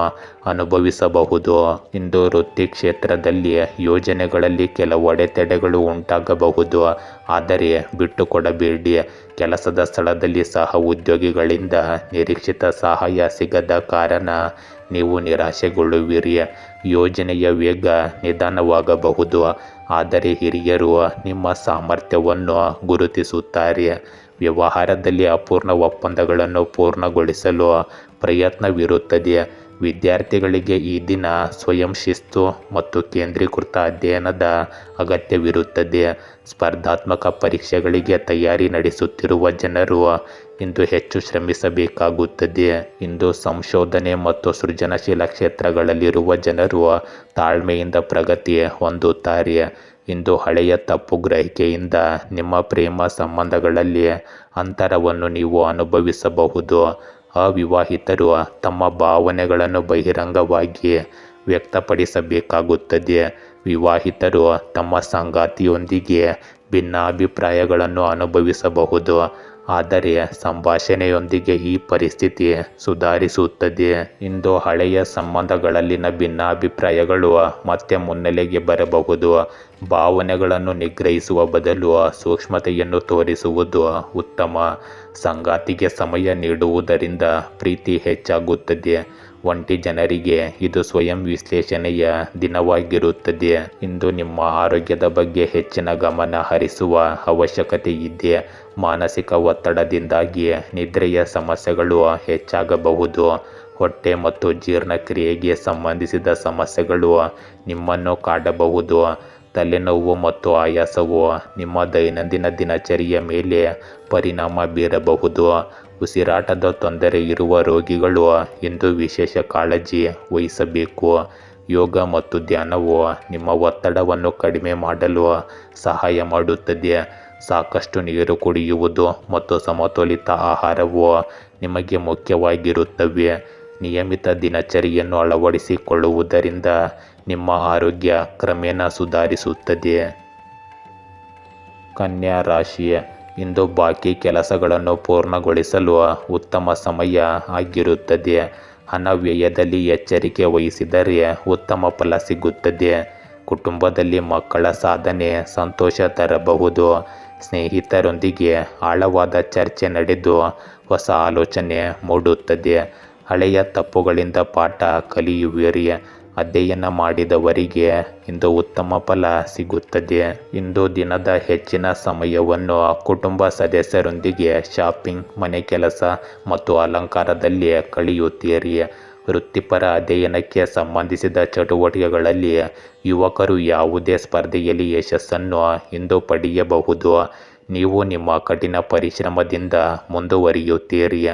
ಅನುಭವಿಸಬಹುದು. ಇಂದು ವೃತ್ತಿ ಕ್ಷೇತ್ರದಲ್ಲಿ ಯೋಜನೆಗಳಲ್ಲಿ ಕೆಲವು ಅಡೆತಡೆಗಳು ಉಂಟಾಗಬಹುದು, ಆದರೆ ಬಿಟ್ಟುಕೊಡಬೇಡಿ. ಕೆಲಸದ ಸ್ಥಳದಲ್ಲಿ ಸಹ ಉದ್ಯೋಗಿಗಳಿಂದ ನಿರೀಕ್ಷಿತ ಸಹಾಯ ಸಿಗದ ಕಾರಣ ನೀವು ನಿರಾಶೆಗೊಳ್ಳುವಿರಿ. ಯೋಜನೆಯ ವೇಗ ನಿಧಾನವಾಗಬಹುದು, ಆದರೆ ಹಿರಿಯರು ನಿಮ್ಮ ಸಾಮರ್ಥ್ಯವನ್ನು ಗುರುತಿಸುತ್ತಾರೆ. ವ್ಯವಹಾರದಲ್ಲಿ ಅಪೂರ್ಣ ಒಪ್ಪಂದಗಳನ್ನು ಪೂರ್ಣಗೊಳಿಸಲು ಪ್ರಯತ್ನವಿರುತ್ತದೆ. ವಿದ್ಯಾರ್ಥಿಗಳಿಗೆ ಈ ದಿನ ಸ್ವಯಂ ಶಿಸ್ತು ಮತ್ತು ಕೇಂದ್ರೀಕೃತ ಅಧ್ಯಯನದ ಅಗತ್ಯವಿರುತ್ತದೆ. ಸ್ಪರ್ಧಾತ್ಮಕ ಪರೀಕ್ಷೆಗಳಿಗೆ ತಯಾರಿ ನಡೆಸುತ್ತಿರುವ ಜನರು ಇಂದು ಹೆಚ್ಚು ಶ್ರಮಿಸಬೇಕಾಗುತ್ತದೆ. ಇಂದು ಸಂಶೋಧನೆ ಮತ್ತು ಸೃಜನಶೀಲ ಕ್ಷೇತ್ರಗಳಲ್ಲಿರುವ ಜನರು ತಾಳ್ಮೆಯಿಂದ ಪ್ರಗತಿ ಹೊಂದುತ್ತಾರೆ. ಇಂದು ಹಳೆಯ ತಪ್ಪು ಗ್ರಹಿಕೆಯಿಂದ ನಿಮ್ಮ ಪ್ರೇಮ ಸಂಬಂಧಗಳಲ್ಲಿ ಅಂತರವನ್ನು ನೀವು ಅನುಭವಿಸಬಹುದು. ಅವಿವಾಹಿತರು ತಮ್ಮ ಭಾವನೆಗಳನ್ನು ಬಹಿರಂಗವಾಗಿ ವ್ಯಕ್ತಪಡಿಸಬೇಕಾಗುತ್ತದೆ. ವಿವಾಹಿತರು ತಮ್ಮ ಸಂಗಾತಿಯೊಂದಿಗೆ ಭಿನ್ನಾಭಿಪ್ರಾಯಗಳನ್ನು ಅನುಭವಿಸಬಹುದು, ಆದರೆ ಸಂಭಾಷಣೆಯೊಂದಿಗೆ ಈ ಪರಿಸ್ಥಿತಿ ಸುಧಾರಿಸುತ್ತದೆ. ಇಂದು ಹಳೆಯ ಸಂಬಂಧಗಳಲ್ಲಿನ ಭಿನ್ನಾಭಿಪ್ರಾಯಗಳು ಮತ್ತೆ ಮುನ್ನೆಲೆಗೆ ಬರಬಹುದು. ಭಾವನೆಗಳನ್ನು ನಿಗ್ರಹಿಸುವ ಬದಲು ಸೂಕ್ಷ್ಮತೆಯನ್ನು ತೋರಿಸುವುದು ಉತ್ತಮ. ಸಂಗಾತಿಗೆ ಸಮಯ ನೀಡುವುದರಿಂದ ಪ್ರೀತಿ ಹೆಚ್ಚಾಗುತ್ತದೆ. ಒಂಟಿ ಜನರಿಗೆ ಇದು ಸ್ವಯಂ ವಿಶ್ಲೇಷಣೆಯ ದಿನವಾಗಿರುತ್ತದೆ. ಇಂದು ನಿಮ್ಮ ಆರೋಗ್ಯದ ಬಗ್ಗೆ ಹೆಚ್ಚಿನ ಗಮನ ಹರಿಸುವ ಅವಶ್ಯಕತೆ ಇದೆ. ಮಾನಸಿಕ ಒತ್ತಡದಿಂದಾಗಿ ನಿದ್ರೆಯ ಸಮಸ್ಯೆಗಳು ಹೆಚ್ಚಾಗಬಹುದು. ಹೊಟ್ಟೆ ಮತ್ತು ಜೀರ್ಣಕ್ರಿಯೆಗೆ ಸಂಬಂಧಿಸಿದ ಸಮಸ್ಯೆಗಳು ನಿಮ್ಮನ್ನು ಕಾಡಬಹುದು. ತಲೆನೋವು ಮತ್ತು ಆಯಾಸವು ನಿಮ್ಮ ದೈನಂದಿನ ದಿನಚರಿಯ ಮೇಲೆ ಪರಿಣಾಮ ಬೀರಬಹುದು. ಉಸಿರಾಟದ ತೊಂದರೆ ಇರುವ ರೋಗಿಗಳು ಇಂದು ವಿಶೇಷ ಕಾಳಜಿ ವಹಿಸಬೇಕು. ಯೋಗ ಮತ್ತು ಧ್ಯಾನವು ನಿಮ್ಮ ಒತ್ತಡವನ್ನು ಕಡಿಮೆ ಮಾಡಲು ಸಹಾಯ ಮಾಡುತ್ತದೆ. ಸಾಕಷ್ಟು ನೀರು ಕುಡಿಯುವುದು ಮತ್ತು ಸಮತೋಲಿತ ಆಹಾರವು ನಿಮಗೆ ಮುಖ್ಯವಾಗಿರುತ್ತವೆ. ನಿಯಮಿತ ದಿನಚರಿಯನ್ನು ಅಳವಡಿಸಿಕೊಳ್ಳುವುದರಿಂದ ನಿಮ್ಮ ಆರೋಗ್ಯ ಕ್ರಮೇಣ ಸುಧಾರಿಸುತ್ತದೆ. ಕನ್ಯಾ ರಾಶಿ, ಇಂದು ಬಾಕಿ ಕೆಲಸಗಳನ್ನು ಪೂರ್ಣಗೊಳಿಸಲು ಉತ್ತಮ ಸಮಯ ಆಗಿರುತ್ತದೆ. ಹಣ ವ್ಯಯದಲ್ಲಿ ಎಚ್ಚರಿಕೆ ವಹಿಸಿದರೆ ಉತ್ತಮ ಫಲ ಸಿಗುತ್ತದೆ. ಕುಟುಂಬದಲ್ಲಿ ಮಕ್ಕಳ ಸಾಧನೆ ಸಂತೋಷ ತರಬಹುದು. ಸ್ನೇಹಿತರೊಂದಿಗೆ ಆಳವಾದ ಚರ್ಚೆ ನಡೆದು ಹೊಸ ಆಲೋಚನೆ ಮೂಡುತ್ತದೆ. ಹಳೆಯ ತಪ್ಪುಗಳಿಂದ ಪಾಠ ಕಲಿಯುವಿರಿ. ಅಧ್ಯಯನ ಮಾಡಿದವರಿಗೆ ಇಂದು ಉತ್ತಮ ಫಲ ಸಿಗುತ್ತದೆ. ಇಂದು ದಿನದ ಹೆಚ್ಚಿನ ಸಮಯವನ್ನು ಕುಟುಂಬ ಸದಸ್ಯರೊಂದಿಗೆ ಶಾಪಿಂಗ್, ಮನೆ ಕೆಲಸ ಮತ್ತು ಅಲಂಕಾರದಲ್ಲಿ ಕಳೆಯುತ್ತೀರಿ. ವೃತ್ತಿಪರ ಅಧ್ಯಯನಕ್ಕೆ ಸಂಬಂಧಿಸಿದ ಚಟುವಟಿಕೆಗಳಲ್ಲಿ ಯುವಕರು ಯಾವುದೇ ಸ್ಪರ್ಧೆಯಲ್ಲಿ ಯಶಸ್ಸನ್ನು ಇಂದು ಪಡೆಯಬಹುದು. ನೀವು ನಿಮ್ಮ ಕಠಿಣ ಪರಿಶ್ರಮದಿಂದ ಮುಂದುವರಿಯುತ್ತೀರಿ.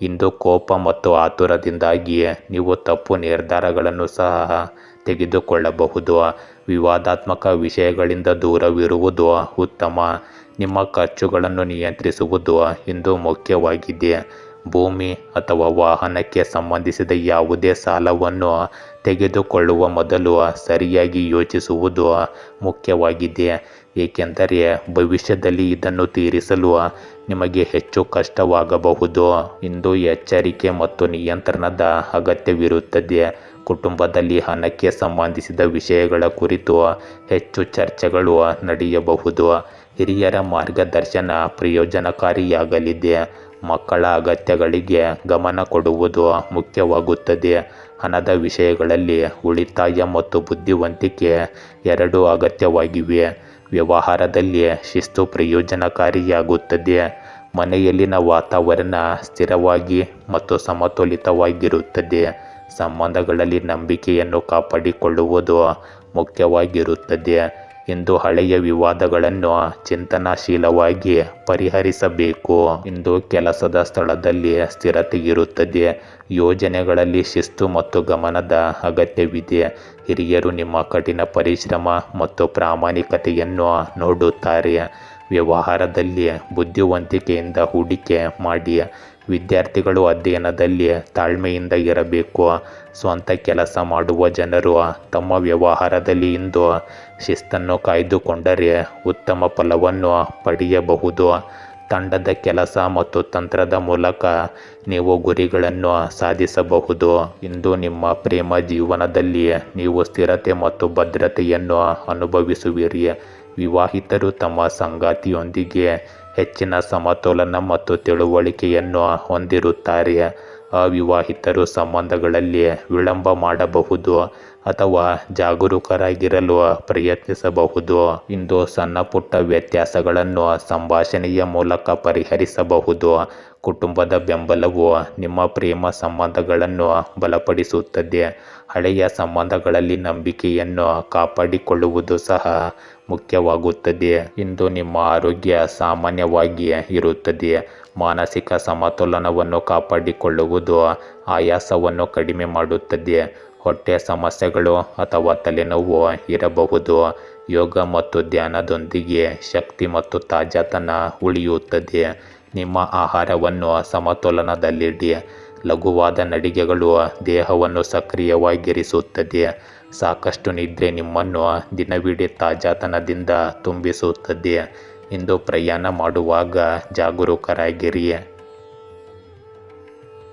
ಇಂದು ಕೋಪ ಮತ್ತು ಆತುರದಿಂದಾಗಿ ನೀವು ತಪ್ಪು ನಿರ್ಧಾರಗಳನ್ನು ಸಹ ತೆಗೆದುಕೊಳ್ಳಬಹುದು. ವಿವಾದಾತ್ಮಕ ವಿಷಯಗಳಿಂದ ದೂರವಿರುವುದು ಉತ್ತಮ. ನಿಮ್ಮ ಖರ್ಚುಗಳನ್ನು ನಿಯಂತ್ರಿಸುವುದು ಇಂದು ಮುಖ್ಯವಾಗಿದೆ. ಭೂಮಿ ಅಥವಾ ವಾಹನಕ್ಕೆ ಸಂಬಂಧಿಸಿದ ಯಾವುದೇ ಸಾಲವನ್ನು ತೆಗೆದುಕೊಳ್ಳುವ ಮೊದಲು ಸರಿಯಾಗಿ ಯೋಚಿಸುವುದು ಮುಖ್ಯವಾಗಿದೆ, ಏಕೆಂದರೆ ಭವಿಷ್ಯದಲ್ಲಿ ಇದನ್ನು ತೀರಿಸಲು ನಿಮಗೆ ಹೆಚ್ಚು ಕಷ್ಟವಾಗಬಹುದು. ಇಂದು ಎಚ್ಚರಿಕೆ ಮತ್ತು ನಿಯಂತ್ರಣದ ಅಗತ್ಯವಿರುತ್ತದೆ. ಕುಟುಂಬದಲ್ಲಿ ಹಣಕ್ಕೆ ಸಂಬಂಧಿಸಿದ ವಿಷಯಗಳ ಕುರಿತು ಹೆಚ್ಚು ಚರ್ಚೆಗಳು ನಡೆಯಬಹುದು. ಹಿರಿಯರ ಮಾರ್ಗದರ್ಶನ ಪ್ರಯೋಜನಕಾರಿಯಾಗಲಿದೆ. ಮಕ್ಕಳ ಅಗತ್ಯಗಳಿಗೆ ಗಮನ ಕೊಡುವುದು ಮುಖ್ಯವಾಗುತ್ತದೆ. ಹಣದ ವಿಷಯಗಳಲ್ಲಿ ಉಳಿತಾಯ ಮತ್ತು ಬುದ್ಧಿವಂತಿಕೆ ಎರಡೂ ಅಗತ್ಯವಾಗಿವೆ. ವ್ಯವಹಾರದಲ್ಲಿ ಶಿಸ್ತು ಪ್ರಯೋಜನಕಾರಿಯಾಗುತ್ತದೆ. ಮನೆಯಲ್ಲಿನ ವಾತಾವರಣ ಸ್ಥಿರವಾಗಿ ಮತ್ತು ಸಮತೋಲಿತವಾಗಿರುತ್ತದೆ. ಸಂಬಂಧಗಳಲ್ಲಿ ನಂಬಿಕೆಯನ್ನು ಕಾಪಾಡಿಕೊಳ್ಳುವುದು ಮುಖ್ಯವಾಗಿರುತ್ತದೆ. ಇಂದು ಹಳೆಯ ವಿವಾದಗಳನ್ನು ಚಿಂತನಶೀಲವಾಗಿ ಪರಿಹರಿಸಬೇಕು. ಇಂದು ಕೆಲಸದ ಸ್ಥಳದಲ್ಲಿ ಸ್ಥಿರತೆ ಇರುತ್ತದೆ. ಯೋಜನೆಗಳಲ್ಲಿ ಶಿಸ್ತು ಮತ್ತು ಗಮನದ ಅಗತ್ಯವಿದೆ. ಹಿರಿಯರು ನಿಮ್ಮ ಕಠಿಣ ಪರಿಶ್ರಮ ಮತ್ತು ಪ್ರಾಮಾಣಿಕತೆಯನ್ನು ನೋಡುತ್ತಾರೆ. ವ್ಯವಹಾರದಲ್ಲಿ ಬುದ್ಧಿವಂತಿಕೆಯಿಂದ ಹೂಡಿಕೆ ಮಾಡಿ. ವಿದ್ಯಾರ್ಥಿಗಳು ಅಧ್ಯಯನದಲ್ಲಿ ತಾಳ್ಮೆಯಿಂದ ಇರಬೇಕು. ಸ್ವಂತ ಕೆಲಸ ಮಾಡುವ ಜನರು ತಮ್ಮ ವ್ಯವಹಾರದಲ್ಲಿ ಇಂದು ಶಿಸ್ತನ್ನು ಕಾಯ್ದುಕೊಂಡರೆ ಉತ್ತಮ ಫಲವನ್ನು ಪಡೆಯಬಹುದು. ತಂಡದ ಕೆಲಸ ಮತ್ತು ತಂತ್ರದ ಮೂಲಕ ನೀವು ಗುರಿಗಳನ್ನು ಸಾಧಿಸಬಹುದು. ಇಂದು ನಿಮ್ಮ ಪ್ರೇಮ ಜೀವನದಲ್ಲಿ ನೀವು ಸ್ಥಿರತೆ ಮತ್ತು ಭದ್ರತೆಯನ್ನು ಅನುಭವಿಸುವಿರಿ. ವಿವಾಹಿತರು ತಮ್ಮ ಸಂಗಾತಿಯೊಂದಿಗೆ ಹೆಚ್ಚಿನ ಸಮತೋಲನ ಮತ್ತು ತಿಳುವಳಿಕೆಯನ್ನು ಹೊಂದಿರುತ್ತಾರೆ. ಅವಿವಾಹಿತರು ಸಂಬಂಧಗಳಲ್ಲಿ ವಿಳಂಬ ಮಾಡಬಹುದು ಅಥವಾ ಜಾಗರೂಕರಾಗಿರಲು ಪ್ರಯತ್ನಿಸಬಹುದು. ಇಂದು ಸಣ್ಣ ಪುಟ್ಟ ವ್ಯತ್ಯಾಸಗಳನ್ನು ಸಂಭಾಷಣೆಯ ಮೂಲಕ ಪರಿಹರಿಸಬಹುದು. ಕುಟುಂಬದ ಬೆಂಬಲವು ನಿಮ್ಮ ಪ್ರೇಮ ಸಂಬಂಧಗಳನ್ನು ಬಲಪಡಿಸುತ್ತದೆ. ಹಳೆಯ ಸಂಬಂಧಗಳಲ್ಲಿ ನಂಬಿಕೆಯನ್ನು ಕಾಪಾಡಿಕೊಳ್ಳುವುದು ಸಹ ಮುಖ್ಯವಾಗುತ್ತದೆ. ಇಂದು ನಿಮ್ಮ ಆರೋಗ್ಯ ಸಾಮಾನ್ಯವಾಗಿ ಇರುತ್ತದೆ. ಮಾನಸಿಕ ಸಮತೋಲನವನ್ನು ಕಾಪಾಡಿಕೊಳ್ಳುವುದು ಆಯಾಸವನ್ನು ಕಡಿಮೆ ಮಾಡುತ್ತದೆ. ಹೊಟ್ಟೆ ಸಮಸ್ಯೆಗಳು ಅಥವಾ ತಲೆನೋವು ಇರಬಹುದು. ಯೋಗ ಮತ್ತು ಧ್ಯಾನದೊಂದಿಗೆ ಶಕ್ತಿ ಮತ್ತು ತಾಜಾತನ ಉಳಿಯುತ್ತದೆ. ನಿಮ್ಮ ಆಹಾರವನ್ನು ಸಮತೋಲನದಲ್ಲಿಡಿ. ಲಘುವಾದ ನಡಿಗೆಗಳು ದೇಹವನ್ನು ಸಕ್ರಿಯವಾಗಿರಿಸುತ್ತದೆ. ಸಾಕಷ್ಟು ನಿದ್ರೆ ನಿಮ್ಮನ್ನು ದಿನವಿಡೀ ತಾಜಾತನದಿಂದ ತುಂಬಿಸುತ್ತದೆ. ಇಂದು ಪ್ರಯಾಣ ಮಾಡುವಾಗ ಜಾಗರೂಕರಾಗಿರಿ.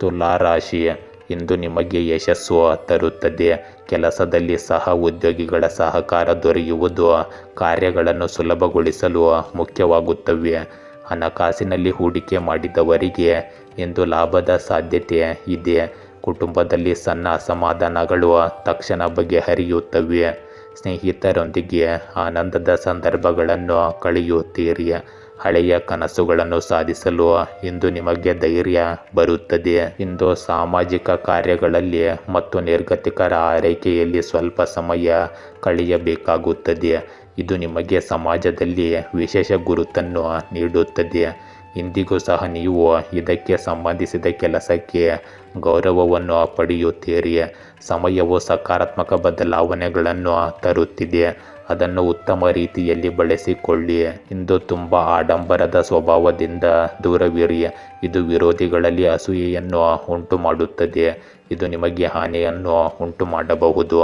ತುಲಾ ರಾಶಿ, ಇಂದು ನಿಮಗೆ ಯಶಸ್ಸು ತರುತ್ತದೆ. ಕೆಲಸದಲ್ಲಿ ಸಹ ಉದ್ಯೋಗಿಗಳ ಸಹಕಾರ ದೊರೆಯುವುದು ಕಾರ್ಯಗಳನ್ನು ಸುಲಭಗೊಳಿಸಲು ಮುಖ್ಯವಾಗುತ್ತವೆ. ಹಣಕಾಸಿನಲ್ಲಿ ಹೂಡಿಕೆ ಮಾಡಿದವರಿಗೆ ಇಂದು ಲಾಭದ ಸಾಧ್ಯತೆ ಇದೆ. ಕುಟುಂಬದಲ್ಲಿ ಸಣ್ಣ ಅಸಮಾಧಾನಗಳು ತಕ್ಷಣ ಬಗೆಹರಿಯುತ್ತವೆ. ಸ್ನೇಹಿತರೊಂದಿಗೆ ಆನಂದದ ಸಂದರ್ಭಗಳನ್ನು ಕಳೆಯುತ್ತೀರಿ. ಹಳೆಯ ಕನಸುಗಳನ್ನು ಸಾಧಿಸಲು ಇಂದು ನಿಮಗೆ ಧೈರ್ಯ ಬರುತ್ತದೆ. ಇಂದು ಸಾಮಾಜಿಕ ಕಾರ್ಯಗಳಲ್ಲಿ ಮತ್ತು ನಿರ್ಗತಿಕರ ಆರೈಕೆಯಲ್ಲಿ ಸ್ವಲ್ಪ ಸಮಯ ಕಳೆಯಬೇಕಾಗುತ್ತದೆ. ಇದು ನಿಮಗೆ ಸಮಾಜದಲ್ಲಿ ವಿಶೇಷ ಗುರುತನ್ನು ನೀಡುತ್ತದೆ. ಇಂದಿಗೂ ಸಹ ನೀವು ಇದಕ್ಕೆ ಸಂಬಂಧಿಸಿದ ಕೆಲಸಕ್ಕೆ ಗೌರವವನ್ನು ಪಡೆಯುತ್ತೀರಿ. ಸಮಯವು ಸಕಾರಾತ್ಮಕ ಬದಲಾವಣೆಗಳನ್ನು ತರುತ್ತಿದೆ. ಅದನ್ನು ಉತ್ತಮ ರೀತಿಯಲ್ಲಿ ಬಳಸಿಕೊಳ್ಳಿ. ಇಂದು ತುಂಬ ಆಡಂಬರದ ಸ್ವಭಾವದಿಂದ ದೂರವಿರಿ. ಇದು ವಿರೋಧಿಗಳಲ್ಲಿ ಅಸೂಯೆಯನ್ನು ಉಂಟು ಮಾಡುತ್ತದೆ. ಇದು ನಿಮಗೆ ಹಾನಿಯನ್ನು ಉಂಟು ಮಾಡಬಹುದು.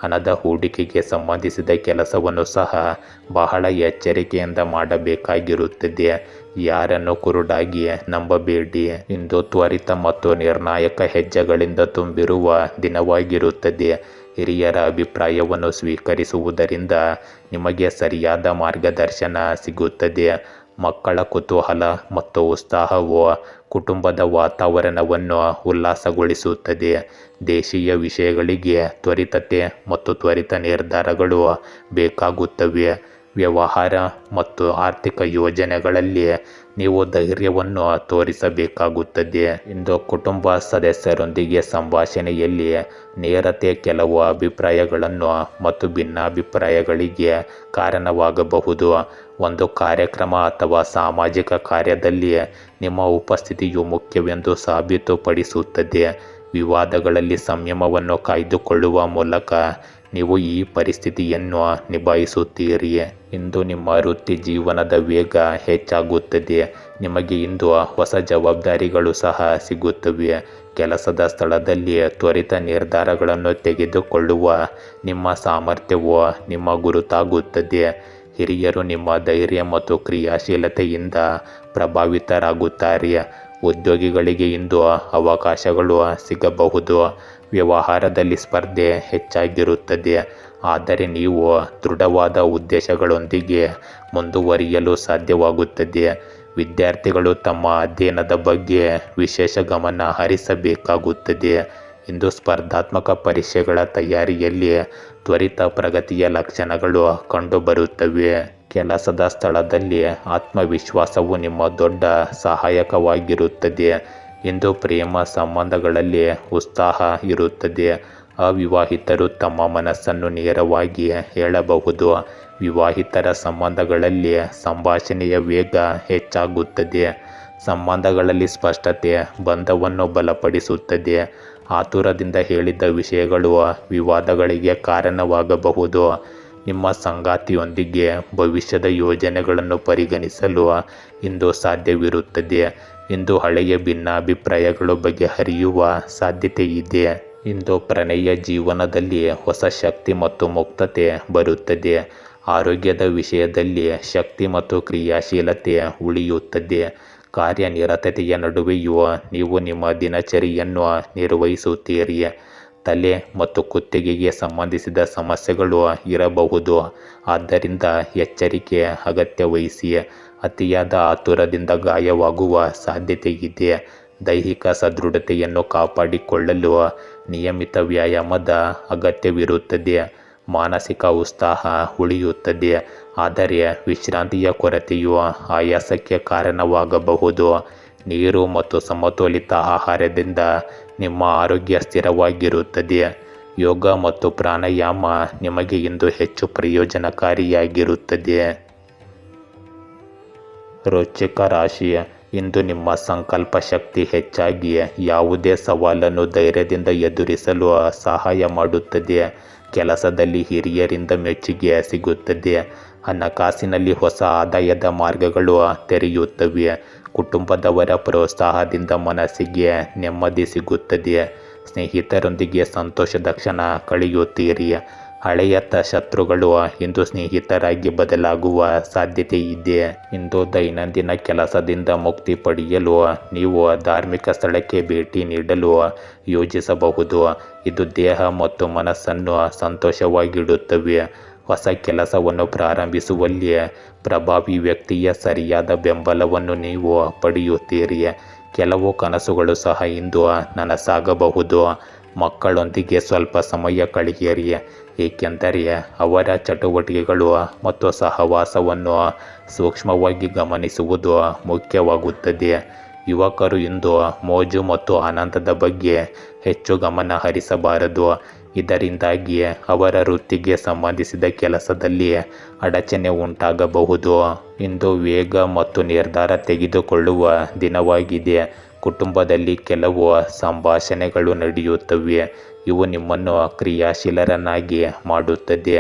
ಹಣದ ಹೂಡಿಕೆಗೆ ಸಂಬಂಧಿಸಿದ ಕೆಲಸವನ್ನು ಸಹ ಬಹಳ ಎಚ್ಚರಿಕೆಯಿಂದ ಮಾಡಬೇಕಾಗಿರುತ್ತದೆ. ಯಾರನ್ನು ಕುರುಡಾಗಿ ನಂಬಬೇಡಿ. ಇಂದು ತ್ವರಿತ ಮತ್ತು ನಿರ್ಣಾಯಕ ಹೆಜ್ಜೆಗಳಿಂದ ತುಂಬಿರುವ ದಿನವಾಗಿರುತ್ತದೆ. ಹಿರಿಯರ ಅಭಿಪ್ರಾಯವನ್ನು ಸ್ವೀಕರಿಸುವುದರಿಂದ ನಿಮಗೆ ಸರಿಯಾದ ಮಾರ್ಗದರ್ಶನ ಸಿಗುತ್ತದೆ. ಮಕ್ಕಳ ಕುತೂಹಲ ಮತ್ತು ಉತ್ಸಾಹವು ಕುಟುಂಬದ ವಾತಾವರಣವನ್ನು ಉಲ್ಲಾಸಗೊಳಿಸುತ್ತದೆ. ದೇಶೀಯ ವಿಷಯಗಳಿಗೆ ತ್ವರಿತತೆ ಮತ್ತು ತ್ವರಿತ ನಿರ್ಧಾರಗಳು ಬೇಕಾಗುತ್ತವೆ. ವ್ಯವಹಾರ ಮತ್ತು ಆರ್ಥಿಕ ಯೋಜನೆಗಳಲ್ಲಿ ನೀವು ಧೈರ್ಯವನ್ನು ತೋರಿಸಬೇಕಾಗುತ್ತದೆ. ಇಂದು ಕುಟುಂಬ ಸದಸ್ಯರೊಂದಿಗೆ ಸಂಭಾಷಣೆಯಲ್ಲಿ ನೇರತೆ ಕೆಲವು ಅಭಿಪ್ರಾಯಗಳನ್ನು ಮತ್ತು ಭಿನ್ನಾಭಿಪ್ರಾಯಗಳಿಗೆ ಕಾರಣವಾಗಬಹುದು. ಒಂದು ಕಾರ್ಯಕ್ರಮ ಅಥವಾ ಸಾಮಾಜಿಕ ಕಾರ್ಯದಲ್ಲಿ ನಿಮ್ಮ ಉಪಸ್ಥಿತಿಯು ಮುಖ್ಯವೆಂದು ಸಾಬೀತುಪಡಿಸುತ್ತದೆ. ವಿವಾದಗಳಲ್ಲಿ ಸಂಯಮವನ್ನು ಕಾಯ್ದುಕೊಳ್ಳುವ ಮೂಲಕ ನೀವು ಈ ಪರಿಸ್ಥಿತಿಯನ್ನು ನಿಭಾಯಿಸುತ್ತೀರಿ. ಇಂದು ನಿಮ್ಮ ವೃತ್ತಿ ಜೀವನದ ವೇಗ ಹೆಚ್ಚಾಗುತ್ತದೆ. ನಿಮಗೆ ಇಂದು ಹೊಸ ಜವಾಬ್ದಾರಿಗಳು ಸಹ ಸಿಗುತ್ತವೆ. ಕೆಲಸದ ಸ್ಥಳದಲ್ಲಿ ತ್ವರಿತ ನಿರ್ಧಾರಗಳನ್ನು ತೆಗೆದುಕೊಳ್ಳುವ ನಿಮ್ಮ ಸಾಮರ್ಥ್ಯವು ನಿಮ್ಮ ಗುರುತಾಗುತ್ತದೆ. ಹಿರಿಯರು ನಿಮ್ಮ ಧೈರ್ಯ ಮತ್ತು ಕ್ರಿಯಾಶೀಲತೆಯಿಂದ ಪ್ರಭಾವಿತರಾಗುತ್ತಾರೆ. ಉದ್ಯೋಗಿಗಳಿಗೆ ಇಂದು ಅವಕಾಶಗಳು ಸಿಗಬಹುದು. ವ್ಯವಹಾರದಲ್ಲಿ ಸ್ಪರ್ಧೆ ಹೆಚ್ಚಾಗಿರುತ್ತದೆ, ಆದರೆ ನೀವು ದೃಢವಾದ ಉದ್ದೇಶಗಳೊಂದಿಗೆ ಮುಂದುವರಿಯಲು ಸಾಧ್ಯವಾಗುತ್ತದೆ. ವಿದ್ಯಾರ್ಥಿಗಳು ತಮ್ಮ ಅಧ್ಯಯನದ ಬಗ್ಗೆ ವಿಶೇಷ ಗಮನ ಹರಿಸಬೇಕಾಗುತ್ತದೆ. ಇಂದು ಸ್ಪರ್ಧಾತ್ಮಕ ಪರೀಕ್ಷೆಗಳ ತಯಾರಿಯಲ್ಲಿ ತ್ವರಿತ ಪ್ರಗತಿಯ ಲಕ್ಷಣಗಳು ಕಂಡುಬರುತ್ತವೆ. ಕೆಲಸದ ಸ್ಥಳದಲ್ಲಿ ಆತ್ಮವಿಶ್ವಾಸವು ನಿಮ್ಮ ದೊಡ್ಡ ಸಹಾಯಕವಾಗಿರುತ್ತದೆ. ಇಂದು ಪ್ರೇಮ ಸಂಬಂಧಗಳಲ್ಲಿ ಉತ್ಸಾಹ ಇರುತ್ತದೆ. ಅವಿವಾಹಿತರು ತಮ್ಮ ಮನಸ್ಸನ್ನು ನೇರವಾಗಿ ಹೇಳಬಹುದು. ವಿವಾಹಿತರ ಸಂಬಂಧಗಳಲ್ಲಿ ಸಂಭಾಷಣೆಯ ವೇಗ ಹೆಚ್ಚಾಗುತ್ತದೆ. ಸಂಬಂಧಗಳಲ್ಲಿ ಸ್ಪಷ್ಟತೆ ಬಂಧವನ್ನು ಬಲಪಡಿಸುತ್ತದೆ. ಆತುರದಿಂದ ಹೇಳಿದ ವಿಷಯಗಳು ವಿವಾದಗಳಿಗೆ ಕಾರಣವಾಗಬಹುದು. ನಿಮ್ಮ ಸಂಗಾತಿಯೊಂದಿಗೆ ಭವಿಷ್ಯದ ಯೋಜನೆಗಳನ್ನು ಪರಿಗಣಿಸಲು ಇಂದು ಸಾಧ್ಯವಿರುತ್ತದೆ. ಇಂದು ಹಳೆಯ ಭಿನ್ನಾಭಿಪ್ರಾಯಗಳು ಬಗೆಹರಿಯುವ ಸಾಧ್ಯತೆ ಇದೆ. ಇಂದು ಪ್ರಣಯ ಜೀವನದಲ್ಲಿ ಹೊಸ ಶಕ್ತಿ ಮತ್ತು ಮುಕ್ತತೆ ಬರುತ್ತದೆ. ಆರೋಗ್ಯದ ವಿಷಯದಲ್ಲಿ ಶಕ್ತಿ ಮತ್ತು ಕ್ರಿಯಾಶೀಲತೆ ಉಳಿಯುತ್ತದೆ. ಕಾರ್ಯನಿರತತೆಯ ನಡುವೆಯೂ ನೀವು ನಿಮ್ಮ ದಿನಚರಿಯನ್ನು ನಿರ್ವಹಿಸುತ್ತೀರಿ. ತಲೆ ಮತ್ತು ಕುತ್ತಿಗೆಗೆ ಸಂಬಂಧಿಸಿದ ಸಮಸ್ಯೆಗಳು ಇರಬಹುದು, ಆದ್ದರಿಂದ ಎಚ್ಚರಿಕೆ ಅಗತ್ಯವಹಿಸಿ. ಅತಿಯಾದ ಆತುರದಿಂದ ಗಾಯವಾಗುವ ಸಾಧ್ಯತೆ ಇದೆ. ದೈಹಿಕ ಸದೃಢತೆಯನ್ನು ಕಾಪಾಡಿಕೊಳ್ಳಲು ನಿಯಮಿತ ವ್ಯಾಯಾಮದ ಅಗತ್ಯವಿರುತ್ತದೆ. ಮಾನಸಿಕ ಉತ್ಸಾಹ ಉಳಿಯುತ್ತದೆ, ಆದರೆ ವಿಶ್ರಾಂತಿಯ ಕೊರತೆಯು ಆಯಾಸಕ್ಕೆ ಕಾರಣವಾಗಬಹುದು. ನೀರು ಮತ್ತು ಸಮತೋಲಿತ ಆಹಾರದಿಂದ ನಿಮ್ಮ ಆರೋಗ್ಯ ಸ್ಥಿರವಾಗಿರುತ್ತದೆ. ಯೋಗ ಮತ್ತು ಪ್ರಾಣಾಯಾಮ ನಿಮಗೆ ಇಂದು ಹೆಚ್ಚು ಪ್ರಯೋಜನಕಾರಿಯಾಗಿರುತ್ತದೆ. ವೃಶ್ಚಿಕ ರಾಶಿ, ಇಂದು ನಿಮ್ಮ ಸಂಕಲ್ಪ ಶಕ್ತಿ ಹೆಚ್ಚಾಗಿ ಯಾವುದೇ ಸವಾಲನ್ನು ಧೈರ್ಯದಿಂದ ಎದುರಿಸಲು ಸಹಾಯ ಮಾಡುತ್ತದೆ. ಕೆಲಸದಲ್ಲಿ ಹಿರಿಯರಿಂದ ಮೆಚ್ಚುಗೆ ಸಿಗುತ್ತದೆ. ಹಣಕಾಸಿನಲ್ಲಿ ಹೊಸ ಆದಾಯದ ಮಾರ್ಗಗಳು ತೆರೆಯುತ್ತವೆ. ಕುಟುಂಬದವರ ಪ್ರೋತ್ಸಾಹದಿಂದ ಮನಸ್ಸಿಗೆ ನೆಮ್ಮದಿ ಸಿಗುತ್ತದೆ. ಸ್ನೇಹಿತರೊಂದಿಗೆ ಸಂತೋಷದ ಕ್ಷಣ ಕಳೆಯುತ್ತೀರಿ. ಹಳೆಯ ಶತ್ರುಗಳು ಇಂದು ಸ್ನೇಹಿತರಾಗಿ ಬದಲಾಗುವ ಸಾಧ್ಯತೆ ಇದೆ. ಇಂದು ದೈನಂದಿನ ಕೆಲಸದಿಂದ ಮುಕ್ತಿ ಪಡೆಯಲು ನೀವು ಧಾರ್ಮಿಕ ಸ್ಥಳಕ್ಕೆ ಭೇಟಿ ನೀಡಲು ಯೋಜಿಸಬಹುದು. ಇದು ದೇಹ ಮತ್ತು ಮನಸ್ಸನ್ನು ಸಂತೋಷವಾಗಿಡುತ್ತವೆ. ಹೊಸ ಕೆಲಸವನ್ನು ಪ್ರಾರಂಭಿಸುವಲ್ಲಿ ಪ್ರಭಾವಿ ವ್ಯಕ್ತಿಯ ಸರಿಯಾದ ಬೆಂಬಲವನ್ನು ನೀವು ಪಡೆಯುತ್ತೀರಿ. ಕೆಲವು ಕನಸುಗಳು ಸಹ ಇಂದು ನನಸಾಗಬಹುದು. ಮಕ್ಕಳೊಂದಿಗೆ ಸ್ವಲ್ಪ ಸಮಯ ಕಳೆಯಿರಿ, ಏಕೆಂದರೆ ಅವರ ಚಟುವಟಿಕೆಗಳು ಮತ್ತು ಸಹವಾಸವನ್ನು ಸೂಕ್ಷ್ಮವಾಗಿ ಗಮನಿಸುವುದು ಮುಖ್ಯವಾಗುತ್ತದೆ. ಯುವಕರು ಇಂದು ಮೋಜು ಮತ್ತು ಆನಂದದ ಬಗ್ಗೆ ಹೆಚ್ಚು ಗಮನ ಹರಿಸಬಾರದು. ಇದರಿಂದಾಗಿ ಅವರ ವೃತ್ತಿಗೆ ಸಂಬಂಧಿಸಿದ ಕೆಲಸದಲ್ಲಿ ಅಡಚಣೆ ಉಂಟಾಗಬಹುದು. ಇಂದು ವೇಗ ಮತ್ತು ನಿರ್ಧಾರ ತೆಗೆದುಕೊಳ್ಳುವ ದಿನವಾಗಿದೆ. ಕುಟುಂಬದಲ್ಲಿ ಕೆಲವು ಸಂಭಾಷಣೆಗಳು ನಡೆಯುತ್ತವೆ. ಇವು ನಿಮ್ಮನ್ನು ಕ್ರಿಯಾಶೀಲರನ್ನಾಗಿ ಮಾಡುತ್ತದೆ.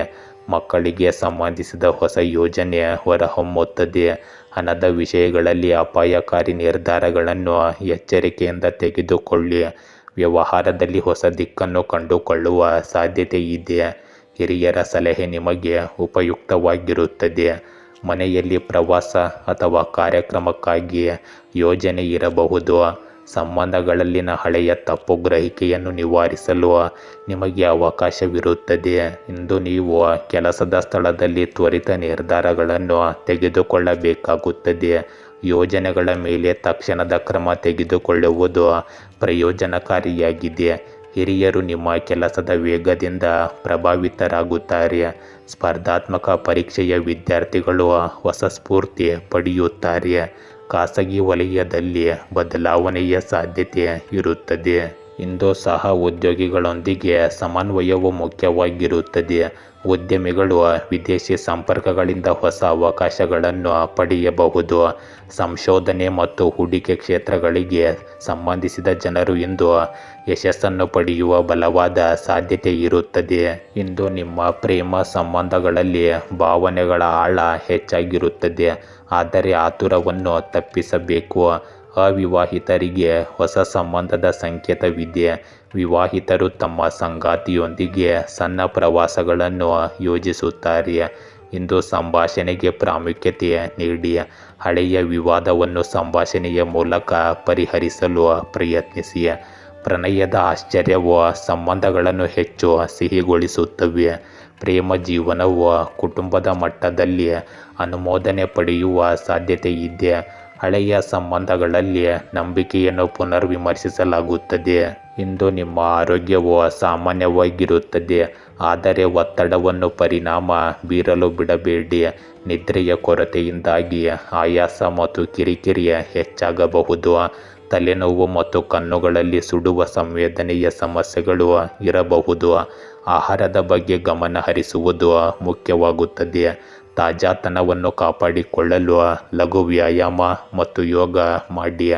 ಮಕ್ಕಳಿಗೆ ಸಂಬಂಧಿಸಿದ ಹೊಸ ಯೋಜನೆ ಹೊರಹೊಮ್ಮುತ್ತದೆ. ಹಣದ ವಿಷಯಗಳಲ್ಲಿ ಅಪಾಯಕಾರಿ ನಿರ್ಧಾರಗಳನ್ನು ಎಚ್ಚರಿಕೆಯಿಂದ ತೆಗೆದುಕೊಳ್ಳಿ. ವ್ಯವಹಾರದಲ್ಲಿ ಹೊಸ ದಿಕ್ಕನ್ನು ಕಂಡುಕೊಳ್ಳುವ ಸಾಧ್ಯತೆ ಇದೆ. ಹಿರಿಯರ ಸಲಹೆ ನಿಮಗೆ ಉಪಯುಕ್ತವಾಗಿರುತ್ತದೆ. ಮನೆಯಲ್ಲಿ ಪ್ರವಾಸ ಅಥವಾ ಕಾರ್ಯಕ್ರಮಕ್ಕಾಗಿ ಯೋಜನೆ ಇರಬಹುದು. ಸಂಬಂಧಗಳಲ್ಲಿನ ಹಳೆಯ ತಪ್ಪು ಗ್ರಹಿಕೆಯನ್ನು ನಿವಾರಿಸಲು ನಿಮಗೆ ಅವಕಾಶವಿರುತ್ತದೆ. ಇಂದು ನೀವು ಕೆಲಸದ ಸ್ಥಳದಲ್ಲಿ ತ್ವರಿತ ನಿರ್ಧಾರಗಳನ್ನು ತೆಗೆದುಕೊಳ್ಳಬೇಕಾಗುತ್ತದೆ. ಯೋಜನೆಗಳ ಮೇಲೆ ತಕ್ಷಣದ ಕ್ರಮ ತೆಗೆದುಕೊಳ್ಳುವುದು ಪ್ರಯೋಜನಕಾರಿಯಾಗಿದೆ. ಹಿರಿಯರು ನಿಮ್ಮ ಕೆಲಸದ ವೇಗದಿಂದ ಪ್ರಭಾವಿತರಾಗುತ್ತಾರೆ. ಸ್ಪರ್ಧಾತ್ಮಕ ಪರೀಕ್ಷೆಯ ವಿದ್ಯಾರ್ಥಿಗಳು ಹೊಸ ಸ್ಫೂರ್ತಿ ಪಡೆಯುತ್ತಾರೆ. ಖಾಸಗಿ ವಲಯದಲ್ಲಿ ಬದಲಾವಣೆಯ ಸಾಧ್ಯತೆ ಇರುತ್ತದೆ. ಇಂದು ಸಹ ಉದ್ಯೋಗಿಗಳೊಂದಿಗೆ ಸಮನ್ವಯವು ಮುಖ್ಯವಾಗಿರುತ್ತದೆ. ಉದ್ಯಮಿಗಳು ವಿದೇಶಿ ಸಂಪರ್ಕಗಳಿಂದ ಹೊಸ ಅವಕಾಶಗಳನ್ನು ಪಡೆಯಬಹುದು. ಸಂಶೋಧನೆ ಮತ್ತು ಹೂಡಿಕೆ ಕ್ಷೇತ್ರಗಳಿಗೆ ಸಂಬಂಧಿಸಿದ ಜನರು ಇಂದು ಯಶಸ್ಸನ್ನು ಪಡೆಯುವ ಬಲವಾದ ಸಾಧ್ಯತೆ ಇರುತ್ತದೆ. ಇಂದು ನಿಮ್ಮ ಪ್ರೇಮ ಸಂಬಂಧಗಳಲ್ಲಿ ಭಾವನೆಗಳ ಆಳ ಹೆಚ್ಚಾಗಿರುತ್ತದೆ, ಆದರೆ ಆತುರವನ್ನು ತಪ್ಪಿಸಬೇಕು. ಅವಿವಾಹಿತರಿಗೆ ಹೊಸ ಸಂಬಂಧದ ಸಂಕೇತವಿದೆ. ವಿವಾಹಿತರು ತಮ್ಮ ಸಂಗಾತಿಯೊಂದಿಗೆ ಸಣ್ಣ ಪ್ರವಾಸಗಳನ್ನು ಯೋಜಿಸುತ್ತಾರೆ. ಇಂದು ಸಂಭಾಷಣೆಗೆ ಪ್ರಾಮುಖ್ಯತೆ ನೀಡಿ. ಹಳೆಯ ವಿವಾದವನ್ನು ಸಂಭಾಷಣೆಯ ಮೂಲಕ ಪರಿಹರಿಸಲು ಪ್ರಯತ್ನಿಸಿ. ಪ್ರಣಯದ ಆಶ್ಚರ್ಯವು ಸಂಬಂಧಗಳನ್ನು ಹೆಚ್ಚು ಸಿಹಿಗೊಳಿಸುತ್ತವೆ. ಪ್ರೇಮ ಜೀವನವು ಕುಟುಂಬದ ಮಟ್ಟದಲ್ಲಿ ಅನುಮೋದನೆ ಪಡೆಯುವ ಸಾಧ್ಯತೆ ಇದೆ. ಹಳೆಯ ಸಂಬಂಧಗಳಲ್ಲಿ ನಂಬಿಕೆಯನ್ನು ಪುನರ್ವಿಮರ್ಶಿಸಲಾಗುತ್ತದೆ. ಇಂದು ನಿಮ್ಮ ಆರೋಗ್ಯವು ಸಾಮಾನ್ಯವಾಗಿರುತ್ತದೆ, ಆದರೆ ಒತ್ತಡವನ್ನು ಪರಿಣಾಮ ಬೀರಲು ಬಿಡಬೇಡಿ. ನಿದ್ರೆಯ ಕೊರತೆಯಿಂದಾಗಿ ಆಯಾಸ ಮತ್ತು ಕಿರಿಕಿರಿ ಹೆಚ್ಚಾಗಬಹುದು. ತಲೆನೋವು ಮತ್ತು ಕಣ್ಣುಗಳಲ್ಲಿ ಸುಡುವ ಸಂವೇದನೆಯ ಸಮಸ್ಯೆಗಳು ಇರಬಹುದು. ಆಹಾರದ ಬಗ್ಗೆ ಗಮನ ಹರಿಸುವುದು ಮುಖ್ಯವಾಗುತ್ತದೆ. ತಾಜಾತನವನ್ನು ಕಾಪಾಡಿಕೊಳ್ಳಲು ಲಘು ವ್ಯಾಯಾಮ ಮತ್ತು ಯೋಗ ಮಾಡಿ.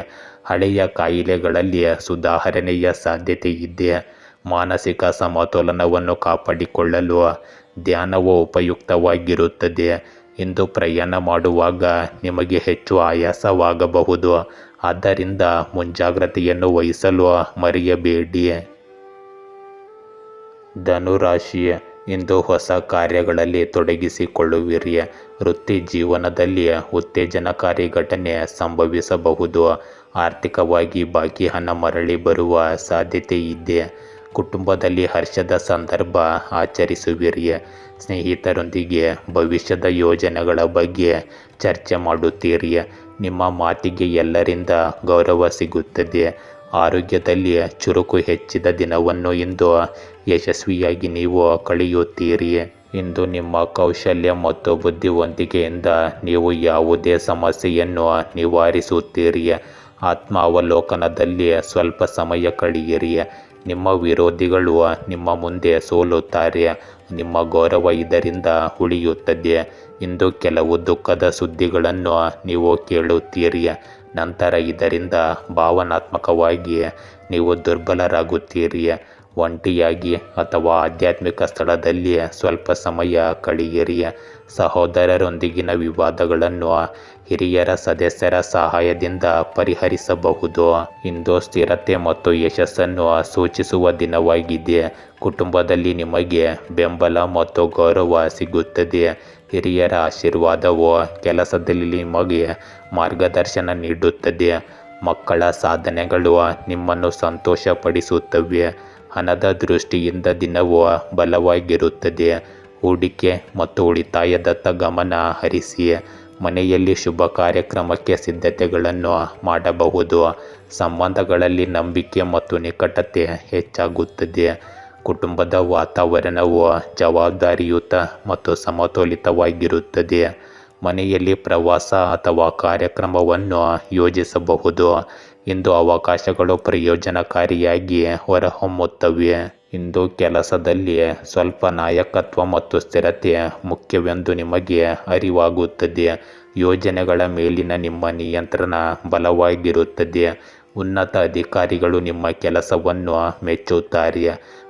ಹಳೆಯ ಕಾಯಿಲೆಗಳಲ್ಲಿ ಸುಧಾರಣೆಯ ಸಾಧ್ಯತೆ ಇದೆ. ಮಾನಸಿಕ ಸಮತೋಲನವನ್ನು ಕಾಪಾಡಿಕೊಳ್ಳಲು ಧ್ಯಾನವು ಉಪಯುಕ್ತವಾಗಿರುತ್ತದೆ. ಇಂದು ಪ್ರಯಾಣ ಮಾಡುವಾಗ ನಿಮಗೆ ಹೆಚ್ಚು ಆಯಾಸವಾಗಬಹುದು, ಆದ್ದರಿಂದ ಮುಂಜಾಗ್ರತೆಯನ್ನು ವಹಿಸಲು ಮರೆಯಬೇಡಿ. ಧನುರಾಶಿ, ಇಂದು ಹೊಸ ಕಾರ್ಯಗಳಲ್ಲಿ ತೊಡಗಿಸಿಕೊಳ್ಳುವಿರಿ. ವೃತ್ತಿ ಜೀವನದಲ್ಲಿ ಉತ್ತೇಜನಕಾರಿ ಘಟನೆ ಸಂಭವಿಸಬಹುದು. ಆರ್ಥಿಕವಾಗಿ ಬಾಕಿ ಹಣ ಮರಳಿ ಬರುವ ಸಾಧ್ಯತೆ ಇದೆ. ಕುಟುಂಬದಲ್ಲಿ ಹರ್ಷದ ಸಂದರ್ಭ ಆಚರಿಸುವಿರಿ. ಸ್ನೇಹಿತರೊಂದಿಗೆ ಭವಿಷ್ಯದ ಯೋಜನೆಗಳ ಬಗ್ಗೆ ಚರ್ಚೆ ಮಾಡುತ್ತೀರಿ. ನಿಮ್ಮ ಮಾತಿಗೆ ಎಲ್ಲರಿಂದ ಗೌರವ ಸಿಗುತ್ತದೆ. ಆರೋಗ್ಯದಲ್ಲಿ ಚುರುಕು ಹೆಚ್ಚಿದ ದಿನವನ್ನು ಇಂದು ಯಶಸ್ವಿಯಾಗಿ ನೀವು ಕಳೆಯುತ್ತೀರಿ. ಇಂದು ನಿಮ್ಮ ಕೌಶಲ್ಯ ಮತ್ತು ಬುದ್ಧಿವಂತಿಕೆಯಿಂದ ನೀವು ಯಾವುದೇ ಸಮಸ್ಯೆಯನ್ನು ನಿವಾರಿಸುತ್ತೀರಿ. ಆತ್ಮ ಅವಲೋಕನದಲ್ಲಿ ಸ್ವಲ್ಪ ಸಮಯ ಕಳೆಯಿರಿ. ನಿಮ್ಮ ವಿರೋಧಿಗಳು ನಿಮ್ಮ ಮುಂದೆ ಸೋಲುತ್ತಾರೆ, ನಿಮ್ಮ ಗೌರವ ಇದರಿಂದ ಉಳಿಯುತ್ತದೆ. ಇಂದು ಕೆಲವು ದುಃಖದ ಸುದ್ದಿಗಳನ್ನು ನೀವು ಕೇಳುತ್ತೀರಿ, ನಂತರ ಇದರಿಂದ ಭಾವನಾತ್ಮಕವಾಗಿ ನೀವು ದುರ್ಬಲರಾಗುತ್ತೀರಿ. ಒಂಟಿಯಾಗಿ ಅಥವಾ ಆಧ್ಯಾತ್ಮಿಕ ಸ್ಥಳದಲ್ಲಿ ಸ್ವಲ್ಪ ಸಮಯ ಕಳೆಯಿರಿ. ಸಹೋದರರೊಂದಿಗಿನ ವಿವಾದಗಳನ್ನು ಹಿರಿಯರ ಸದಸ್ಯರ ಸಹಾಯದಿಂದ ಪರಿಹರಿಸಬಹುದು. ಇಂದು ಸ್ಥಿರತೆ ಮತ್ತು ಯಶಸ್ಸನ್ನು ಸೂಚಿಸುವ ದಿನವಾಗಿದೆ. ಕುಟುಂಬದಲ್ಲಿ ನಿಮಗೆ ಬೆಂಬಲ ಮತ್ತು ಗೌರವ ಸಿಗುತ್ತದೆ. ಹಿರಿಯರ ಆಶೀರ್ವಾದವು ಕೆಲಸದಲ್ಲಿ ನಿಮಗೆ ಮಾರ್ಗದರ್ಶನ ನೀಡುತ್ತದೆ. ಮಕ್ಕಳ ಸಾಧನೆಗಳು ನಿಮ್ಮನ್ನು ಸಂತೋಷಪಡಿಸುತ್ತವೆ. ಹಣದ ದೃಷ್ಟಿಯಿಂದ ದಿನವು ಬಲವಾಗಿರುತ್ತದೆ. ಹೂಡಿಕೆ ಮತ್ತು ಉಳಿತಾಯದತ್ತ ಗಮನ ಹರಿಸಿ. ಮನೆಯಲ್ಲಿ ಶುಭ ಕಾರ್ಯಕ್ರಮಕ್ಕೆ ಸಿದ್ಧತೆಗಳನ್ನು ಮಾಡಬಹುದು. ಸಂಬಂಧಗಳಲ್ಲಿ ನಂಬಿಕೆ ಮತ್ತು ನಿಕಟತೆ ಹೆಚ್ಚಾಗುತ್ತದೆ. ಕುಟುಂಬದ ವಾತಾವರಣವು ಜವಾಬ್ದಾರಿಯುತ ಮತ್ತು ಸಮತೋಲಿತವಾಗಿರುತ್ತದೆ. ಮನೆಯಲ್ಲಿ ಪ್ರವಾಸ ಅಥವಾ ಕಾರ್ಯಕ್ರಮವನ್ನು ಯೋಜಿಸಬಹುದು. ಇಂದು ಅವಕಾಶಗಳು ಪ್ರಯೋಜನಕಾರಿಯಾಗಿ ಹೊರಹೊಮ್ಮುತ್ತವೆ. ಇಂದು ಕೆಲಸದಲ್ಲಿ ಸ್ವಲ್ಪ ನಾಯಕತ್ವ ಮತ್ತು ಸ್ಥಿರತೆ ಮುಖ್ಯವೆಂದು ನಿಮಗೆ ಅರಿವಾಗುತ್ತದೆ. ಯೋಜನೆಗಳ ಮೇಲಿನ ನಿಮ್ಮ ನಿಯಂತ್ರಣ ಬಲವಾಗಿರುತ್ತದೆ. ಉನ್ನತ ಅಧಿಕಾರಿಗಳು ನಿಮ್ಮ ಕೆಲಸವನ್ನು ಮೆಚ್ಚುತ್ತಾರೆ.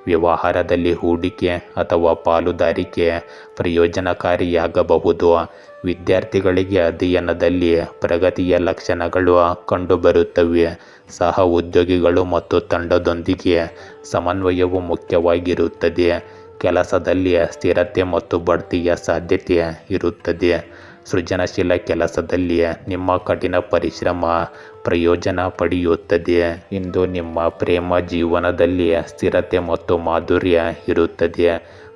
ವ್ಯವಹಾರದಲ್ಲಿ ಹೂಡಿಕೆ ಅಥವಾ ಪಾಲುದಾರಿಕೆ ಪ್ರಯೋಜನಕಾರಿಯಾಗಬಹುದು. ವಿದ್ಯಾರ್ಥಿಗಳಿಗೆ ಅಧ್ಯಯನದಲ್ಲಿ ಪ್ರಗತಿಯ ಲಕ್ಷಣಗಳು ಕಂಡುಬರುತ್ತವೆ. ಸಹ ಉದ್ಯೋಗಿಗಳು ಮತ್ತು ತಂಡದೊಂದಿಗೆ ಸಮನ್ವಯವು ಮುಖ್ಯವಾಗಿರುತ್ತದೆ. ಕೆಲಸದಲ್ಲಿ ಸ್ಥಿರತೆ ಮತ್ತು ಬಡ್ತಿಯ ಸಾಧ್ಯತೆ ಇರುತ್ತದೆ. ಸೃಜನಶೀಲ ಕೆಲಸದಲ್ಲಿ ನಿಮ್ಮ ಕಠಿಣ ಪರಿಶ್ರಮ ಪ್ರಯೋಜನ ಪಡೆಯುತ್ತದೆ. ಇಂದು ನಿಮ್ಮ ಪ್ರೇಮ ಜೀವನದಲ್ಲಿ ಸ್ಥಿರತೆ ಮತ್ತು ಮಾಧುರ್ಯ ಇರುತ್ತದೆ.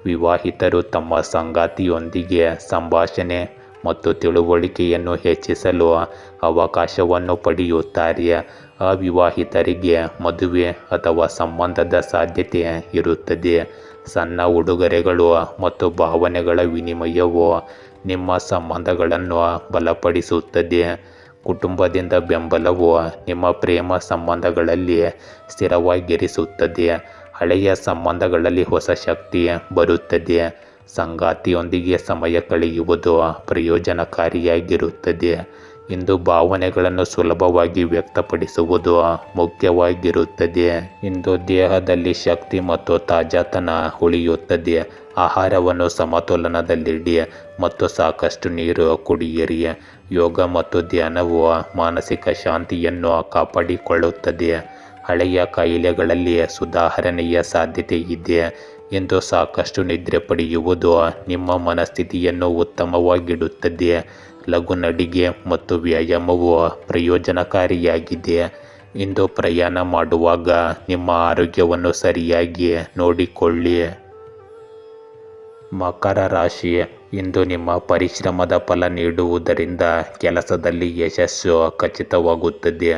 ವಿವಾಹಿತರು ತಮ್ಮ ಸಂಗಾತಿಯೊಂದಿಗೆ ಸಂಭಾಷಣೆ ಮತ್ತು ತಿಳುವಳಿಕೆಯನ್ನು ಹೆಚ್ಚಿಸಲು ಅವಕಾಶವನ್ನು ಪಡೆಯುತ್ತಾರೆ. ಅವಿವಾಹಿತರಿಗೆ ಮದುವೆ ಅಥವಾ ಸಂಬಂಧದ ಸಾಧ್ಯತೆ ಇರುತ್ತದೆ. ಸಣ್ಣ ಉಡುಗೊರೆಗಳು ಮತ್ತು ಭಾವನೆಗಳ ವಿನಿಮಯವು ನಿಮ್ಮ ಸಂಬಂಧಗಳನ್ನು ಬಲಪಡಿಸುತ್ತದೆ. ಕುಟುಂಬದಿಂದ ಬೆಂಬಲವು ನಿಮ್ಮ ಪ್ರೇಮ ಸಂಬಂಧಗಳಲ್ಲಿ ಸ್ಥಿರವಾಗಿರಿಸುತ್ತದೆ. ಹಳೆಯ ಸಂಬಂಧಗಳಲ್ಲಿ ಹೊಸ ಶಕ್ತಿ ಬರುತ್ತದೆ. ಸಂಗಾತಿಯೊಂದಿಗೆ ಸಮಯ ಕಳೆಯುವುದು ಪ್ರಯೋಜನಕಾರಿಯಾಗಿರುತ್ತದೆ. ಇಂದು ಭಾವನೆಗಳನ್ನು ಸುಲಭವಾಗಿ ವ್ಯಕ್ತಪಡಿಸುವುದು ಮುಖ್ಯವಾಗಿರುತ್ತದೆ. ಇಂದು ದೇಹದಲ್ಲಿ ಶಕ್ತಿ ಮತ್ತು ತಾಜಾತನ ಉಳಿಯುತ್ತದೆ. ಆಹಾರವನ್ನು ಸಮತೋಲನದಲ್ಲಿಡಿ ಮತ್ತು ಸಾಕಷ್ಟು ನೀರು ಕುಡಿಯಿರಿ. ಯೋಗ ಮತ್ತು ಧ್ಯಾನವು ಮಾನಸಿಕ ಶಾಂತಿಯನ್ನು ಕಾಪಾಡಿಕೊಳ್ಳುತ್ತದೆ. ಹಳೆಯ ಕಾಯಿಲೆಗಳಲ್ಲಿ ಸುಧಾರಣೆಯ ಸಾಧ್ಯತೆ ಇದೆ. ಇಂದು ಸಾಕಷ್ಟು ನಿದ್ರೆ ಪಡೆಯುವುದು ನಿಮ್ಮ ಮನಸ್ಥಿತಿಯನ್ನು ಉತ್ತಮವಾಗಿಡುತ್ತದೆ. ಲಘು ನಡಿಗೆ ಮತ್ತು ವ್ಯಾಯಾಮವು ಪ್ರಯೋಜನಕಾರಿಯಾಗಿದೆ. ಇಂದು ಪ್ರಯಾಣ ಮಾಡುವಾಗ ನಿಮ್ಮ ಆರೋಗ್ಯವನ್ನು ಸರಿಯಾಗಿ ನೋಡಿಕೊಳ್ಳಿ. ಮಕರ ರಾಶಿ, ಇಂದು ನಿಮ್ಮ ಪರಿಶ್ರಮದ ಫಲ ನೀಡುವುದರಿಂದ ಕೆಲಸದಲ್ಲಿ ಯಶಸ್ಸು ಖಚಿತವಾಗುತ್ತದೆ.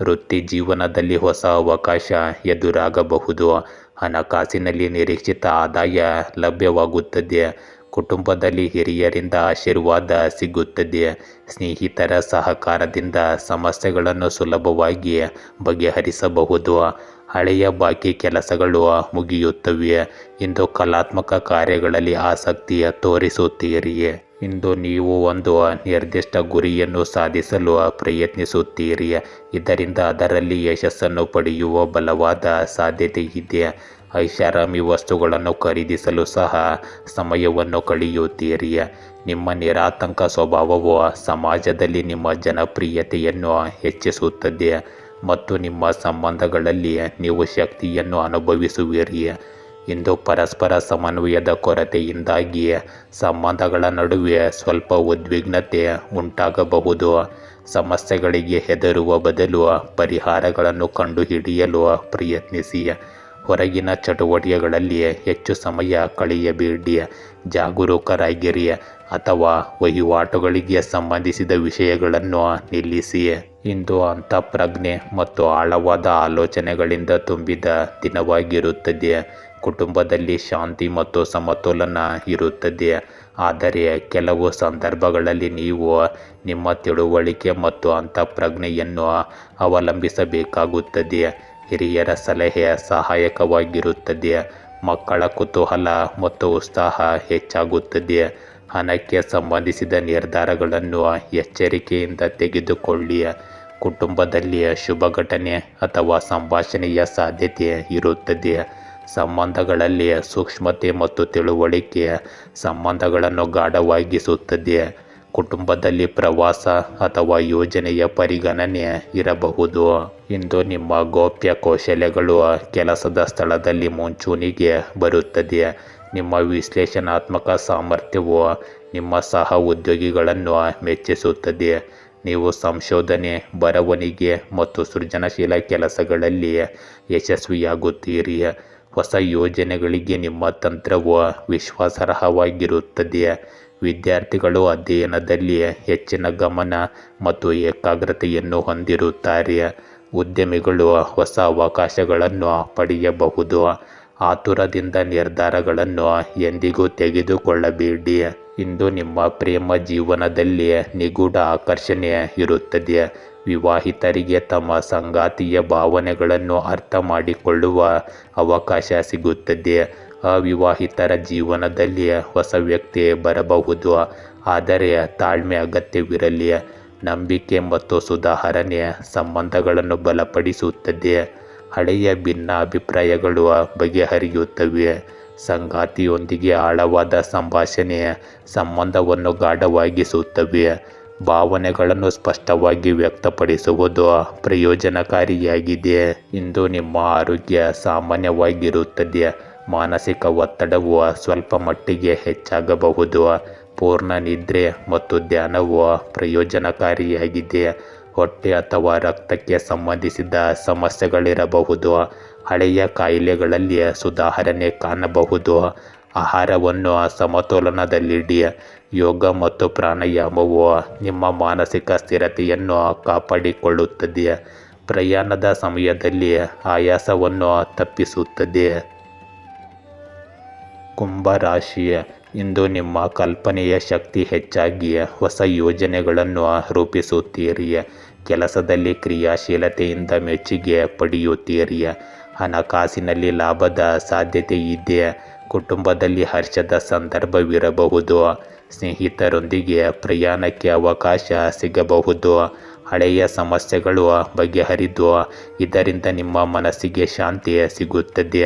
ವೃತ್ತಿ ಜೀವನದಲ್ಲಿ ಹೊಸ ಅವಕಾಶ ಎದುರಾಗಬಹುದು. ಹಣಕಾಸಿನಲ್ಲಿ ನಿರೀಕ್ಷಿತ ಆದಾಯ ಲಭ್ಯವಾಗುತ್ತದೆ. ಕುಟುಂಬದಲ್ಲಿ ಹಿರಿಯರಿಂದ ಆಶೀರ್ವಾದ ಸಿಗುತ್ತದೆ. ಸ್ನೇಹಿತರ ಸಹಕಾರದಿಂದ ಸಮಸ್ಯೆಗಳನ್ನು ಸುಲಭವಾಗಿ ಬಗೆಹರಿಸಬಹುದು. ಹಳೆಯ ಬಾಕಿ ಕೆಲಸಗಳು ಮುಗಿಯುತ್ತವೆ. ಇಂದು ಕಲಾತ್ಮಕ ಕಾರ್ಯಗಳಲ್ಲಿ ಆಸಕ್ತಿ ತೋರಿಸುತ್ತೀರಿ. ಇಂದು ನೀವು ಒಂದು ನಿರ್ದಿಷ್ಟ ಗುರಿಯನ್ನು ಸಾಧಿಸಲು ಪ್ರಯತ್ನಿಸುತ್ತೀರಿ. ಇದರಿಂದ ಅದರಲ್ಲಿ ಯಶಸ್ಸನ್ನು ಪಡೆಯುವ ಬಲವಾದ ಸಾಧ್ಯತೆ ಇದೆ. ಐಷಾರಾಮಿ ವಸ್ತುಗಳನ್ನು ಖರೀದಿಸಲು ಸಹ ಸಮಯವನ್ನು ಕಳೆಯುತ್ತೀರಿ. ನಿಮ್ಮ ನಿರಾತಂಕ ಸ್ವಭಾವವು ಸಮಾಜದಲ್ಲಿ ನಿಮ್ಮ ಜನಪ್ರಿಯತೆಯನ್ನು ಹೆಚ್ಚಿಸುತ್ತದೆ ಮತ್ತು ನಿಮ್ಮ ಸಂಬಂಧಗಳಲ್ಲಿ ನೀವು ಶಕ್ತಿಯನ್ನು ಅನುಭವಿಸುವಿರಿ. ಇಂದು ಪರಸ್ಪರ ಸಮನ್ವಯದ ಕೊರತೆಯಿಂದಾಗಿ ಸಂಬಂಧಗಳ ನಡುವೆ ಸ್ವಲ್ಪ ಉದ್ವಿಗ್ನತೆ ಉಂಟಾಗಬಹುದು. ಸಮಸ್ಯೆಗಳಿಗೆ ಹೆದರುವ ಬದಲು ಪರಿಹಾರಗಳನ್ನು ಕಂಡುಹಿಡಿಯಲು ಪ್ರಯತ್ನಿಸಿ. ಹೊರಗಿನ ಚಟುವಟಿಕೆಗಳಲ್ಲಿ ಹೆಚ್ಚು ಸಮಯ ಕಳೆಯಬೇಡಿ. ಜಾಗರೂಕರಾಗಿರಿ ಅಥವಾ ವಹಿವಾಟುಗಳಿಗೆ ಸಂಬಂಧಿಸಿದ ವಿಷಯಗಳನ್ನು ನಿಲ್ಲಿಸಿ. ಇಂದು ಅಂತಃಪ್ರಜ್ಞೆ ಮತ್ತು ಆಳವಾದ ಆಲೋಚನೆಗಳಿಂದ ತುಂಬಿದ ದಿನವಾಗಿರುತ್ತದೆ. ಕುಟುಂಬದಲ್ಲಿ ಶಾಂತಿ ಮತ್ತು ಸಮತೋಲನ ಇರುತ್ತದೆ. ಆದರೆ ಕೆಲವು ಸಂದರ್ಭಗಳಲ್ಲಿ ನೀವು ನಿಮ್ಮ ತಿಳುವಳಿಕೆ ಮತ್ತು ಅಂತಃಪ್ರಜ್ಞೆಯನ್ನು ಅವಲಂಬಿಸಬೇಕಾಗುತ್ತದೆ. ಹಿರಿಯರ ಸಲಹೆ ಸಹಾಯಕವಾಗಿರುತ್ತದೆ. ಮಕ್ಕಳ ಕುತೂಹಲ ಮತ್ತು ಉತ್ಸಾಹ ಹೆಚ್ಚಾಗುತ್ತದೆ. ಹಣಕ್ಕೆ ಸಂಬಂಧಿಸಿದ ನಿರ್ಧಾರಗಳನ್ನು ಎಚ್ಚರಿಕೆಯಿಂದ ತೆಗೆದುಕೊಳ್ಳಿ. ಕುಟುಂಬದಲ್ಲಿ ಶುಭ ಘಟನೆ ಅಥವಾ ಸಂಭಾಷಣೆಯ ಸಾಧ್ಯತೆ ಇರುತ್ತದೆ. ಸಂಬಂಧಗಳಲ್ಲಿ ಸೂಕ್ಷ್ಮತೆ ಮತ್ತು ತಿಳುವಳಿಕೆ ಸಂಬಂಧಗಳನ್ನು ಗಾಢವಾಗಿಸುತ್ತದೆ. ಕುಟುಂಬದಲ್ಲಿ ಪ್ರವಾಸ ಅಥವಾ ಯೋಜನೆಯ ಪರಿಗಣನೆ ಇರಬಹುದು. ಇಂದು ನಿಮ್ಮ ಗೌಪ್ಯ ಕೌಶಲ್ಯಗಳು ಕೆಲಸದ ಸ್ಥಳದಲ್ಲಿ ಮುಂಚೂಣಿಗೆ ಬರುತ್ತದೆ. ನಿಮ್ಮ ವಿಶ್ಲೇಷಣಾತ್ಮಕ ಸಾಮರ್ಥ್ಯವು ನಿಮ್ಮ ಸಹ ಉದ್ಯೋಗಿಗಳನ್ನು ಮೆಚ್ಚಿಸುತ್ತದೆ. ನೀವು ಸಂಶೋಧನೆ, ಬರವಣಿಗೆ ಮತ್ತು ಸೃಜನಶೀಲ ಕೆಲಸಗಳಲ್ಲಿ ಯಶಸ್ವಿಯಾಗುತ್ತೀರಿ. ಹೊಸ ಯೋಜನೆಗಳಿಗೆ ನಿಮ್ಮ ತಂತ್ರವು ವಿಶ್ವಾಸಾರ್ಹವಾಗಿರುತ್ತದೆ. ವಿದ್ಯಾರ್ಥಿಗಳು ಅಧ್ಯಯನದಲ್ಲಿ ಹೆಚ್ಚಿನ ಗಮನ ಮತ್ತು ಏಕಾಗ್ರತೆಯನ್ನು ಹೊಂದಿರುತ್ತಾರೆ. ಉದ್ಯಮಿಗಳು ಹೊಸ ಅವಕಾಶಗಳನ್ನು ಪಡೆಯಬಹುದು. ಆತುರದಿಂದ ನಿರ್ಧಾರಗಳನ್ನು ಎಂದಿಗೂ ತೆಗೆದುಕೊಳ್ಳಬೇಡಿ. ಇಂದು ನಿಮ್ಮ ಪ್ರೇಮ ಜೀವನದಲ್ಲಿ ನಿಗೂಢ ಆಕರ್ಷಣೆ ಇರುತ್ತದೆ. ವಿವಾಹಿತರಿಗೆ ತಮ್ಮ ಸಂಗಾತಿಯ ಭಾವನೆಗಳನ್ನು ಅರ್ಥ ಮಾಡಿಕೊಳ್ಳುವ ಅವಕಾಶ ಸಿಗುತ್ತದೆ. ಅವಿವಾಹಿತರ ಜೀವನದಲ್ಲಿ ಹೊಸ ವ್ಯಕ್ತಿ ಬರಬಹುದು, ಆದರೆ ತಾಳ್ಮೆ ಅಗತ್ಯವಿರಲಿ. ನಂಬಿಕೆ ಮತ್ತು ಸುಧಾರಣೆ ಸಂಬಂಧಗಳನ್ನು ಬಲಪಡಿಸುತ್ತದೆ. ಹಳೆಯ ಭಿನ್ನಾಭಿಪ್ರಾಯಗಳು ಬಗೆಹರಿಯುತ್ತವೆ. ಸಂಗಾತಿಯೊಂದಿಗೆ ಆಳವಾದ ಸಂಭಾಷಣೆ ಸಂಬಂಧವನ್ನು ಗಾಢವಾಗಿಸುತ್ತವೆ. ಭಾವನೆಗಳನ್ನು ಸ್ಪಷ್ಟವಾಗಿ ವ್ಯಕ್ತಪಡಿಸುವುದು ಪ್ರಯೋಜನಕಾರಿಯಾಗಿದೆ. ಇಂದು ನಿಮ್ಮ ಆರೋಗ್ಯ ಸಾಮಾನ್ಯವಾಗಿರುತ್ತದೆ. ಮಾನಸಿಕ ಒತ್ತಡವು ಸ್ವಲ್ಪ ಮಟ್ಟಿಗೆ ಹೆಚ್ಚಾಗಬಹುದು. ಪೂರ್ಣ ನಿದ್ರೆ ಮತ್ತು ಧ್ಯಾನವು ಪ್ರಯೋಜನಕಾರಿಯಾಗಿದೆ. ಹೊಟ್ಟೆ ಅಥವಾ ರಕ್ತಕ್ಕೆ ಸಂಬಂಧಿಸಿದ ಸಮಸ್ಯೆಗಳಿರಬಹುದು. ಹಳೆಯ ಕಾಯಿಲೆಗಳಲ್ಲಿ ಸುಧಾರಣೆ ಕಾಣಬಹುದು. ಆಹಾರವನ್ನು ಸಮತೋಲನದಲ್ಲಿಡಿ. ಯೋಗ ಮತ್ತು ಪ್ರಾಣಾಯಾಮವು ನಿಮ್ಮ ಮಾನಸಿಕ ಸ್ಥಿರತೆಯನ್ನು ಕಾಪಾಡಿಕೊಳ್ಳುತ್ತದೆ. ಪ್ರಯಾಣದ ಸಮಯದಲ್ಲಿ ಆಯಾಸವನ್ನು ತಪ್ಪಿಸುತ್ತದೆ. ಕುಂಭರಾಶಿ, ಇಂದು ನಿಮ್ಮ ಕಲ್ಪನೆಯ ಶಕ್ತಿ ಹೆಚ್ಚಾಗಿ ಹೊಸ ಯೋಜನೆಗಳನ್ನು ರೂಪಿಸುತ್ತೀರಿ. ಕೆಲಸದಲ್ಲಿ ಕ್ರಿಯಾಶೀಲತೆಯಿಂದ ಮೆಚ್ಚುಗೆ ಪಡೆಯುತ್ತೀರಿ. ಹಣಕಾಸಿನಲ್ಲಿ ಲಾಭದ ಸಾಧ್ಯತೆ ಇದೆ. ಕುಟುಂಬದಲ್ಲಿ ಹರ್ಷದ ಸಂದರ್ಭವಿರಬಹುದು. ಸ್ನೇಹಿತರೊಂದಿಗೆ ಪ್ರಯಾಣಕ್ಕೆ ಅವಕಾಶ ಸಿಗಬಹುದು. ಹಳೆಯ ಸಮಸ್ಯೆಗಳು ಬಗೆಹರಿದು ಇದರಿಂದ ನಿಮ್ಮ ಮನಸ್ಸಿಗೆ ಶಾಂತಿ ಸಿಗುತ್ತದೆ.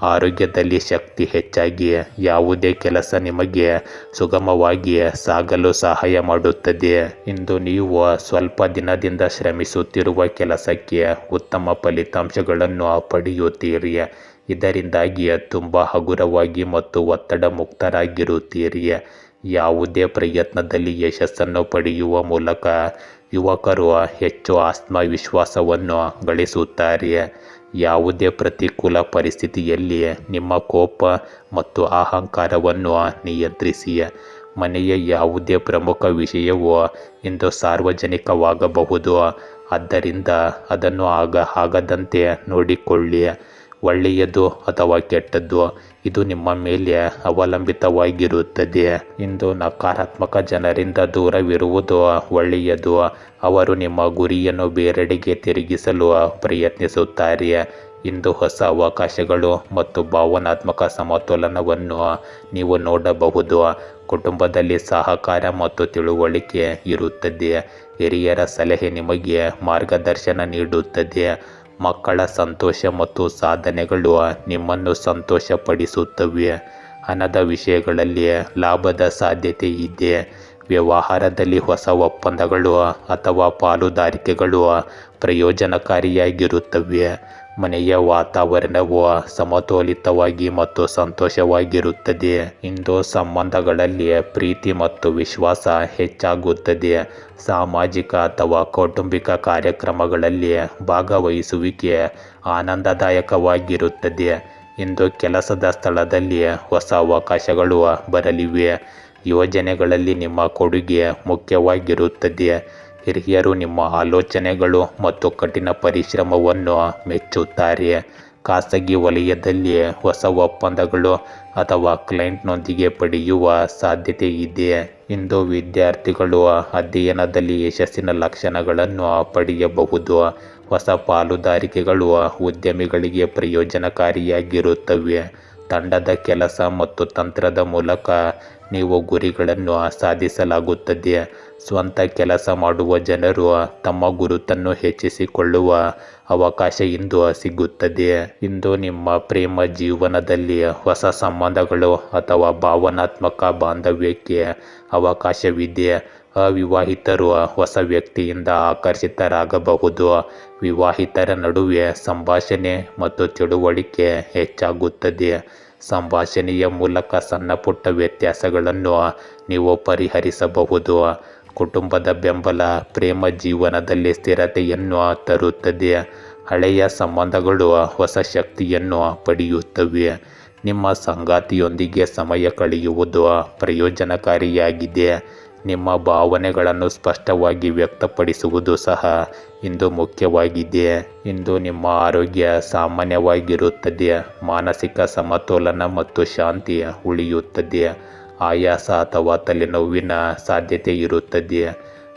ಆರೋಗ್ಯದಲ್ಲಿ ಶಕ್ತಿ ಹೆಚ್ಚಾಗಿ ಯಾವುದೇ ಕೆಲಸ ನಿಮಗೆ ಸುಗಮವಾಗಿ ಸಾಗಲು ಸಹಾಯ ಮಾಡುತ್ತದೆ. ಇಂದು ನೀವು ಸ್ವಲ್ಪ ದಿನದಿಂದ ಶ್ರಮಿಸುತ್ತಿರುವ ಕೆಲಸಕ್ಕೆ ಉತ್ತಮ ಫಲಿತಾಂಶಗಳನ್ನು ಪಡೆಯುತ್ತೀರಿ. ಇದರಿಂದಾಗಿ ತುಂಬ ಹಗುರವಾಗಿ ಮತ್ತು ಒತ್ತಡ ಮುಕ್ತರಾಗಿರುತ್ತೀರಿ. ಯಾವುದೇ ಪ್ರಯತ್ನದಲ್ಲಿ ಯಶಸ್ಸನ್ನು ಪಡೆಯುವ ಮೂಲಕ ಯುವಕರು ಹೆಚ್ಚು ಆತ್ಮವಿಶ್ವಾಸವನ್ನು ಗಳಿಸುತ್ತಾರೆ. ಯಾವುದೇ ಪ್ರತಿಕೂಲ ಪರಿಸ್ಥಿತಿಯಲ್ಲಿ ನಿಮ್ಮ ಕೋಪ ಮತ್ತು ಅಹಂಕಾರವನ್ನು ನಿಯಂತ್ರಿಸಿ. ಮನೆಯ ಯಾವುದೇ ಪ್ರಮುಖ ವಿಷಯವು ಇಂದು ಸಾರ್ವಜನಿಕವಾಗಬಹುದು. ಆದ್ದರಿಂದ ಅದನ್ನು ಆಗದಂತೆ ನೋಡಿಕೊಳ್ಳಿ. ಒಳ್ಳೆಯದು ಅಥವಾ ಕೆಟ್ಟದ್ದು ಇದು ನಿಮ್ಮ ಮೇಲೆ ಅವಲಂಬಿತವಾಗಿರುತ್ತದೆ. ಇಂದು ನಕಾರಾತ್ಮಕ ಜನರಿಂದ ದೂರವಿರುವುದು ಒಳ್ಳೆಯದು. ಅವರು ನಿಮ್ಮ ಗುರಿಯನ್ನು ಬೇರೆಡೆಗೆ ತಿರುಗಿಸಲು ಪ್ರಯತ್ನಿಸುತ್ತಾರೆ. ಇಂದು ಹೊಸ ಅವಕಾಶಗಳು ಮತ್ತು ಭಾವನಾತ್ಮಕ ಸಮತೋಲನವನ್ನು ನೀವು ನೋಡಬಹುದು. ಕುಟುಂಬದಲ್ಲಿ ಸಹಕಾರ ಮತ್ತು ತಿಳುವಳಿಕೆ ಇರುತ್ತದೆ. ಹಿರಿಯರ ಸಲಹೆ ನಿಮಗೆ ಮಾರ್ಗದರ್ಶನ ನೀಡುತ್ತದೆ. ಮಕ್ಕಳ ಸಂತೋಷ ಮತ್ತು ಸಾಧನೆಗಳು ನಿಮ್ಮನ್ನು ಸಂತೋಷಪಡಿಸುತ್ತವೆ. ಹಣದ ವಿಷಯಗಳಲ್ಲಿ ಲಾಭದ ಸಾಧ್ಯತೆ ಇದೆ. ವ್ಯವಹಾರದಲ್ಲಿ ಹೊಸ ಒಪ್ಪಂದಗಳು ಅಥವಾ ಪಾಲುದಾರಿಕೆಗಳು ಪ್ರಯೋಜನಕಾರಿಯಾಗಿರುತ್ತವೆ. ಮನೆಯ ವಾತಾವರಣವು ಸಮತೋಲಿತವಾಗಿ ಮತ್ತು ಸಂತೋಷವಾಗಿರುತ್ತದೆ. ಇಂದು ಸಂಬಂಧಗಳಲ್ಲಿ ಪ್ರೀತಿ ಮತ್ತು ವಿಶ್ವಾಸ ಹೆಚ್ಚಾಗುತ್ತದೆ. ಸಾಮಾಜಿಕ ಅಥವಾ ಕೌಟುಂಬಿಕ ಕಾರ್ಯಕ್ರಮಗಳಲ್ಲಿ ಭಾಗವಹಿಸುವಿಕೆ ಆನಂದದಾಯಕವಾಗಿರುತ್ತದೆ. ಇಂದು ಕೆಲಸದ ಸ್ಥಳದಲ್ಲಿ ಹೊಸ ಅವಕಾಶಗಳು ಬರಲಿವೆ. ಯೋಜನೆಗಳಲ್ಲಿ ನಿಮ್ಮ ಕೊಡುಗೆ ಮುಖ್ಯವಾಗಿರುತ್ತದೆ. ಹಿರಿಯರು ನಿಮ್ಮ ಆಲೋಚನೆಗಳು ಮತ್ತು ಕಠಿಣ ಪರಿಶ್ರಮವನ್ನು ಮೆಚ್ಚುತ್ತಾರೆ. ಖಾಸಗಿ ವಲಯದಲ್ಲಿ ಹೊಸ ಒಪ್ಪಂದಗಳು ಅಥವಾ ಕ್ಲೈಂಟ್ನೊಂದಿಗೆ ಪಡೆಯುವ ಸಾಧ್ಯತೆ ಇದೆ. ಇಂದು ವಿದ್ಯಾರ್ಥಿಗಳು ಅಧ್ಯಯನದಲ್ಲಿ ಯಶಸ್ಸಿನ ಲಕ್ಷಣಗಳನ್ನು ಪಡೆಯಬಹುದು. ಹೊಸ ಪಾಲುದಾರಿಕೆಗಳು ಉದ್ಯಮಿಗಳಿಗೆ ಪ್ರಯೋಜನಕಾರಿಯಾಗಿರುತ್ತವೆ. ತಂಡದ ಕೆಲಸ ಮತ್ತು ತಂತ್ರದ ಮೂಲಕ ನೀವು ಗುರಿಗಳನ್ನು ಸಾಧಿಸಲಾಗುತ್ತದೆ. ಸ್ವಂತ ಕೆಲಸ ಮಾಡುವ ಜನರು ತಮ್ಮ ಗುರುತನ್ನು ಹೆಚ್ಚಿಸಿಕೊಳ್ಳುವ ಅವಕಾಶ ಇಂದು ಸಿಗುತ್ತದೆ. ಇಂದು ನಿಮ್ಮ ಪ್ರೇಮ ಜೀವನದಲ್ಲಿ ಹೊಸ ಸಂಬಂಧಗಳು ಅಥವಾ ಭಾವನಾತ್ಮಕ ಬಾಂಧವ್ಯಕ್ಕೆ ಅವಕಾಶವಿದೆ. ಅವಿವಾಹಿತರು ಹೊಸ ವ್ಯಕ್ತಿಯಿಂದ ಆಕರ್ಷಿತರಾಗಬಹುದು. ವಿವಾಹಿತರ ನಡುವೆ ಸಂಭಾಷಣೆ ಮತ್ತು ತಿಳುವಳಿಕೆ ಹೆಚ್ಚಾಗುತ್ತದೆ. ಸಂಭಾಷಣೆಯ ಮೂಲಕ ಸಣ್ಣಪುಟ್ಟ ವ್ಯತ್ಯಾಸಗಳನ್ನು ನೀವು ಪರಿಹರಿಸಬಹುದು. ಕುಟುಂಬದ ಬೆಂಬಲ ಪ್ರೇಮ ಜೀವನದಲ್ಲಿ ಸ್ಥಿರತೆಯನ್ನು ತರುತ್ತದೆ. ಹಳೆಯ ಸಂಬಂಧಗಳು ಹೊಸ ಶಕ್ತಿಯನ್ನು ಪಡೆಯುತ್ತವೆ. ನಿಮ್ಮ ಸಂಗಾತಿಯೊಂದಿಗೆ ಸಮಯ ಕಳೆಯುವುದು ಪ್ರಯೋಜನಕಾರಿಯಾಗಿದೆ. ನಿಮ್ಮ ಭಾವನೆಗಳನ್ನು ಸ್ಪಷ್ಟವಾಗಿ ವ್ಯಕ್ತಪಡಿಸುವುದು ಸಹ ಇಂದು ಮುಖ್ಯವಾಗಿದೆ. ಇಂದು ನಿಮ್ಮ ಆರೋಗ್ಯ ಸಾಮಾನ್ಯವಾಗಿರುತ್ತದೆ. ಮಾನಸಿಕ ಸಮತೋಲನ ಮತ್ತು ಶಾಂತಿ ಉಳಿಯುತ್ತದೆ. ಆಯಾಸ ಅಥವಾ ತಲೆನೋವಿನ ಸಾಧ್ಯತೆ ಇರುತ್ತದೆ.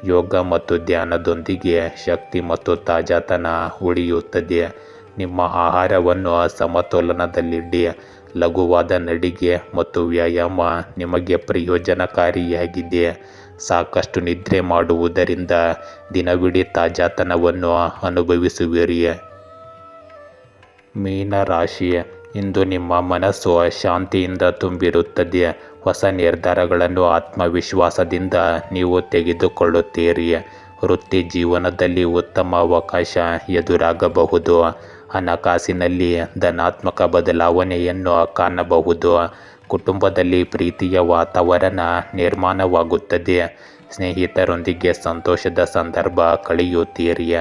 ಯೋಗ ಮತ್ತು ಧ್ಯಾನದೊಂದಿಗೆ ಶಕ್ತಿ ಮತ್ತು ತಾಜಾತನ ಉಳಿಯುತ್ತದೆ. ನಿಮ್ಮ ಆಹಾರವನ್ನು ಸಮತೋಲನದಲ್ಲಿಡಿ. ಲಘುವಾದ ನಡಿಗೆ ಮತ್ತು ವ್ಯಾಯಾಮ ನಿಮಗೆ ಪ್ರಯೋಜನಕಾರಿಯಾಗಿದೆ. ಸಾಕಷ್ಟು ನಿದ್ರೆ ಮಾಡುವುದರಿಂದ ದಿನವಿಡೀ ತಾಜಾತನವನ್ನು ಅನುಭವಿಸುವಿರಿ. ಮೀನರಾಶಿ, ಇಂದು ನಿಮ್ಮ ಮನಸ್ಸು ಶಾಂತಿಯಿಂದ ತುಂಬಿರುತ್ತದೆ. ಹೊಸ ನಿರ್ಧಾರಗಳನ್ನು ಆತ್ಮವಿಶ್ವಾಸದಿಂದ ನೀವು ತೆಗೆದುಕೊಳ್ಳುತ್ತೀರಿ. ವೃತ್ತಿ ಜೀವನದಲ್ಲಿ ಉತ್ತಮ ಅವಕಾಶ ಎದುರಾಗಬಹುದು. ಹಣಕಾಸಿನಲ್ಲಿ ಧನಾತ್ಮಕ ಬದಲಾವಣೆಯನ್ನು ಕಾಣಬಹುದು. ಕುಟುಂಬದಲ್ಲಿ ಪ್ರೀತಿಯ ವಾತಾವರಣ ನಿರ್ಮಾಣವಾಗುತ್ತದೆ. ಸ್ನೇಹಿತರೊಂದಿಗೆ ಸಂತೋಷದ ಸಂದರ್ಭ ಕಳೆಯುತ್ತೀರಿ.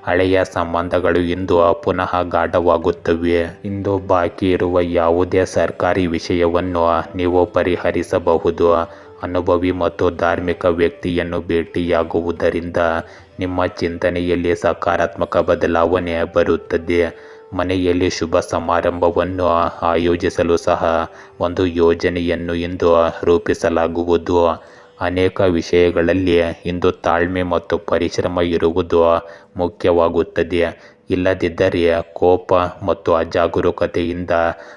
ಹಳೆಯ ಸಂಬಂಧಗಳು ಇಂದು ಪುನಃ ಗಾಢವಾಗುತ್ತವೆ. ಇಂದು ಬಾಕಿ ಇರುವ ಯಾವುದೇ ಸರ್ಕಾರಿ ವಿಷಯವನ್ನು ನೀವು ಪರಿಹರಿಸಬಹುದು. ಅನುಭವಿ ಮತ್ತು ಧಾರ್ಮಿಕ ವ್ಯಕ್ತಿಯನ್ನು ಭೇಟಿಯಾಗುವುದರಿಂದ ನಿಮ್ಮ ಚಿಂತನೆಯಲ್ಲಿ ಸಕಾರಾತ್ಮಕ ಬದಲಾವಣೆ ಬರುತ್ತದೆ. ಮನೆಯಲ್ಲಿ ಶುಭ ಸಮಾರಂಭವನ್ನು ಆಯೋಜಿಸಲು ಸಹ ಒಂದು ಯೋಜನೆಯನ್ನು ಇಂದು ರೂಪಿಸಲಾಗುವುದು. ಅನೇಕ ವಿಷಯಗಳಲ್ಲಿ ಇಂದು ತಾಳ್ಮೆ ಮತ್ತು ಪರಿಶ್ರಮ ಇರುವುದು ಮುಖ್ಯವಾಗುತ್ತದೆ. ಇಲ್ಲದಿದ್ದರೆ ಕೋಪ ಮತ್ತು ಅಜಾಗರೂಕತೆಯಿಂದ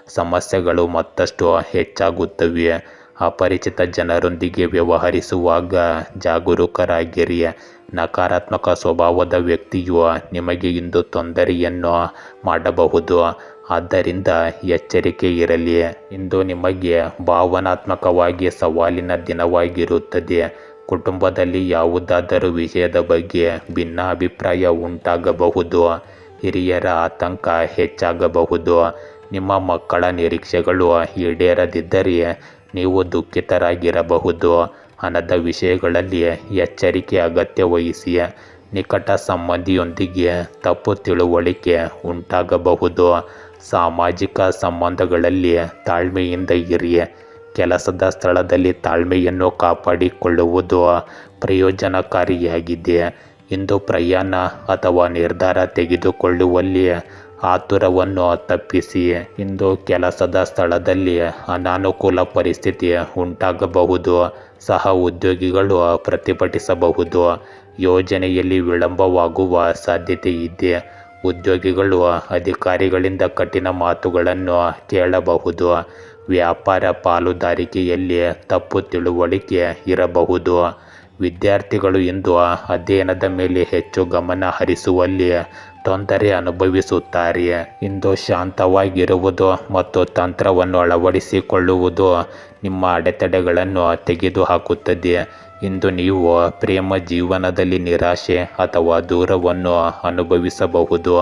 ಸಮಸ್ಯೆಗಳು ಮತ್ತಷ್ಟು ಹೆಚ್ಚಾಗುತ್ತವೆ. ಅಪರಿಚಿತ ಜನರೊಂದಿಗೆ ವ್ಯವಹರಿಸುವಾಗ ಜಾಗರೂಕರಾಗಿರಿ. ನಕಾರಾತ್ಮಕ ಸ್ವಭಾವದ ವ್ಯಕ್ತಿಯು ನಿಮಗೆ ಇಂದು ತೊಂದರೆಯನ್ನು ಮಾಡಬಹುದು. ಆದ್ದರಿಂದ ಎಚ್ಚರಿಕೆ ಇರಲಿ. ಇಂದು ನಿಮಗೆ ಭಾವನಾತ್ಮಕವಾಗಿ ಸವಾಲಿನ ದಿನವಾಗಿರುತ್ತದೆ. ಕುಟುಂಬದಲ್ಲಿ ಯಾವುದಾದರೂ ವಿಷಯದ ಬಗ್ಗೆ ಭಿನ್ನಾಭಿಪ್ರಾಯ ಉಂಟಾಗಬಹುದು. ಹಿರಿಯರ ಆತಂಕ ಹೆಚ್ಚಾಗಬಹುದು. ನಿಮ್ಮ ಮಕ್ಕಳ ನಿರೀಕ್ಷೆಗಳು ಈಡೇರದಿದ್ದರೆ ನೀವು ದುಃಖಿತರಾಗಿರಬಹುದು. ಹಣದ ವಿಷಯಗಳಲ್ಲಿ ಎಚ್ಚರಿಕೆ ಅಗತ್ಯ ವಹಿಸಿ. ನಿಕಟ ಸಂಬಂಧಿಯೊಂದಿಗೆ ತಪ್ಪು ತಿಳುವಳಿಕೆ ಉಂಟಾಗಬಹುದು. ಸಾಮಾಜಿಕ ಸಂಬಂಧಗಳಲ್ಲಿ ತಾಳ್ಮೆಯಿಂದ ಇರಿ. ಕೆಲಸದ ಸ್ಥಳದಲ್ಲಿ ತಾಳ್ಮೆಯನ್ನು ಕಾಪಾಡಿಕೊಳ್ಳುವುದು ಪ್ರಯೋಜನಕಾರಿಯಾಗಿದೆ. ಇಂದು ಪ್ರಯಾಣ ಅಥವಾ ನಿರ್ಧಾರ ತೆಗೆದುಕೊಳ್ಳುವಲ್ಲಿ ಆತುರವನ್ನು ತಪ್ಪಿಸಿ. ಇಂದು ಕೆಲಸದ ಸ್ಥಳದಲ್ಲಿ ಅನಾನುಕೂಲ ಪರಿಸ್ಥಿತಿ ಉಂಟಾಗಬಹುದು. ಸಹ ಉದ್ಯೋಗಿಗಳು ಪ್ರತಿಭಟಿಸಬಹುದು. ಯೋಜನೆಯಲ್ಲಿ ವಿಳಂಬವಾಗುವ ಸಾಧ್ಯತೆ ಇದೆ. ಉದ್ಯೋಗಿಗಳು ಅಧಿಕಾರಿಗಳಿಂದ ಕಠಿಣ ಮಾತುಗಳನ್ನು ಕೇಳಬಹುದು. ವ್ಯಾಪಾರ ಪಾಲುದಾರಿಕೆಯಲ್ಲಿ ತಪ್ಪು ತಿಳುವಳಿಕೆ ಇರಬಹುದು. ವಿದ್ಯಾರ್ಥಿಗಳು ಇಂದು ಅಧ್ಯಯನದ ಮೇಲೆ ಹೆಚ್ಚು ಗಮನ ಹರಿಸುವಲ್ಲಿ ತೊಂದರೆ ಅನುಭವಿಸುತ್ತಾರೆ. ಇಂದು ಶಾಂತವಾಗಿರುವುದು ಮತ್ತು ತಂತ್ರವನ್ನು ಅಳವಡಿಸಿಕೊಳ್ಳುವುದು ನಿಮ್ಮ ಅಡೆತಡೆಗಳನ್ನು ತೆಗೆದುಹಾಕುತ್ತದೆ. ಇಂದು ನೀವು ಪ್ರೇಮ ಜೀವನದಲ್ಲಿ ನಿರಾಶೆ ಅಥವಾ ದೂರವನ್ನು ಅನುಭವಿಸಬಹುದು.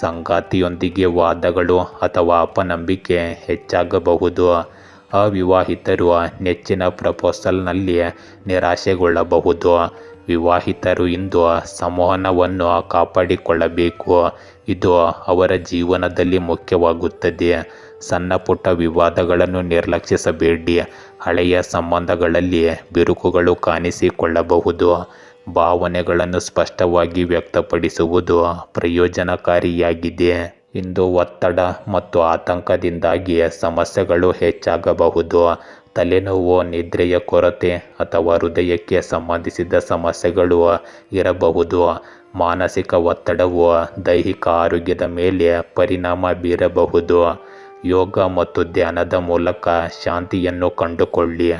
ಸಂಗಾತಿಯೊಂದಿಗೆ ವಾದಗಳು ಅಥವಾ ಅಪನಂಬಿಕೆ ಹೆಚ್ಚಾಗಬಹುದು. ಅವಿವಾಹಿತರು ನೆಚ್ಚಿನ ಪ್ರಪೋಸಲ್ನಲ್ಲಿ ನಿರಾಶೆಗೊಳ್ಳಬಹುದು. ವಿವಾಹಿತರು ಇಂದು ಸಂವಹನವನ್ನು ಕಾಪಾಡಿಕೊಳ್ಳಬೇಕು. ಇದು ಅವರ ಜೀವನದಲ್ಲಿ ಮುಖ್ಯವಾಗುತ್ತದೆ. ಸಣ್ಣ ಪುಟ್ಟ ವಿವಾದಗಳನ್ನು ನಿರ್ಲಕ್ಷಿಸಬೇಡಿ. ಹಳೆಯ ಸಂಬಂಧಗಳಲ್ಲಿ ಬಿರುಕುಗಳು ಕಾಣಿಸಿಕೊಳ್ಳಬಹುದು. ಭಾವನೆಗಳನ್ನು ಸ್ಪಷ್ಟವಾಗಿ ವ್ಯಕ್ತಪಡಿಸುವುದು ಪ್ರಯೋಜನಕಾರಿಯಾಗಿದೆ. ಇಂದು ಒತ್ತಡ ಮತ್ತು ಆತಂಕದಿಂದಾಗಿ ಸಮಸ್ಯೆಗಳು ಹೆಚ್ಚಾಗಬಹುದು. ತಲೆನೋವು, ನಿದ್ರೆಯ ಕೊರತೆ ಅಥವಾ ಹೃದಯಕ್ಕೆ ಸಂಬಂಧಿಸಿದ ಸಮಸ್ಯೆಗಳು ಇರಬಹುದು. ಮಾನಸಿಕ ಒತ್ತಡವು ದೈಹಿಕ ಆರೋಗ್ಯದ ಮೇಲೆ ಪರಿಣಾಮ ಬೀರಬಹುದು. ಯೋಗ ಮತ್ತು ಧ್ಯಾನದ ಮೂಲಕ ಶಾಂತಿಯನ್ನು ಕಂಡುಕೊಳ್ಳಿ.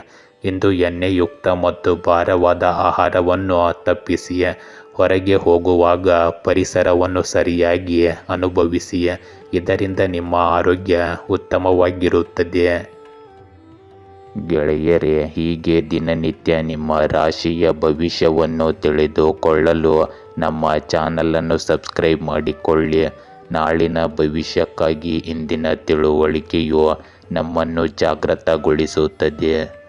ಇಂದು ಎಣ್ಣೆಯುಕ್ತ ಮತ್ತು ಭಾರವಾದ ಆಹಾರವನ್ನು ತಪ್ಪಿಸಿ. ಹೊರಗೆ ಹೋಗುವಾಗ ಪರಿಸರವನ್ನು ಸರಿಯಾಗಿ ಅನುಭವಿಸಿ. ಇದರಿಂದ ನಿಮ್ಮ ಆರೋಗ್ಯ ಉತ್ತಮವಾಗಿರುತ್ತದೆ. ಗೆಳೆಯರೇ, ಹೀಗೆ ದಿನನಿತ್ಯ ನಿಮ್ಮ ರಾಶಿಯ ಭವಿಷ್ಯವನ್ನು ತಿಳಿದುಕೊಳ್ಳಲು ನಮ್ಮ ಚಾನಲನ್ನು ಸಬ್ಸ್ಕ್ರೈಬ್ ಮಾಡಿಕೊಳ್ಳಿ. ನಾಳಿನ ಭವಿಷ್ಯಕ್ಕಾಗಿ ಇಂದಿನ ತಿಳುವಳಿಕೆಯು ನಮ್ಮನ್ನು ಜಾಗೃತಗೊಳಿಸುತ್ತದೆ.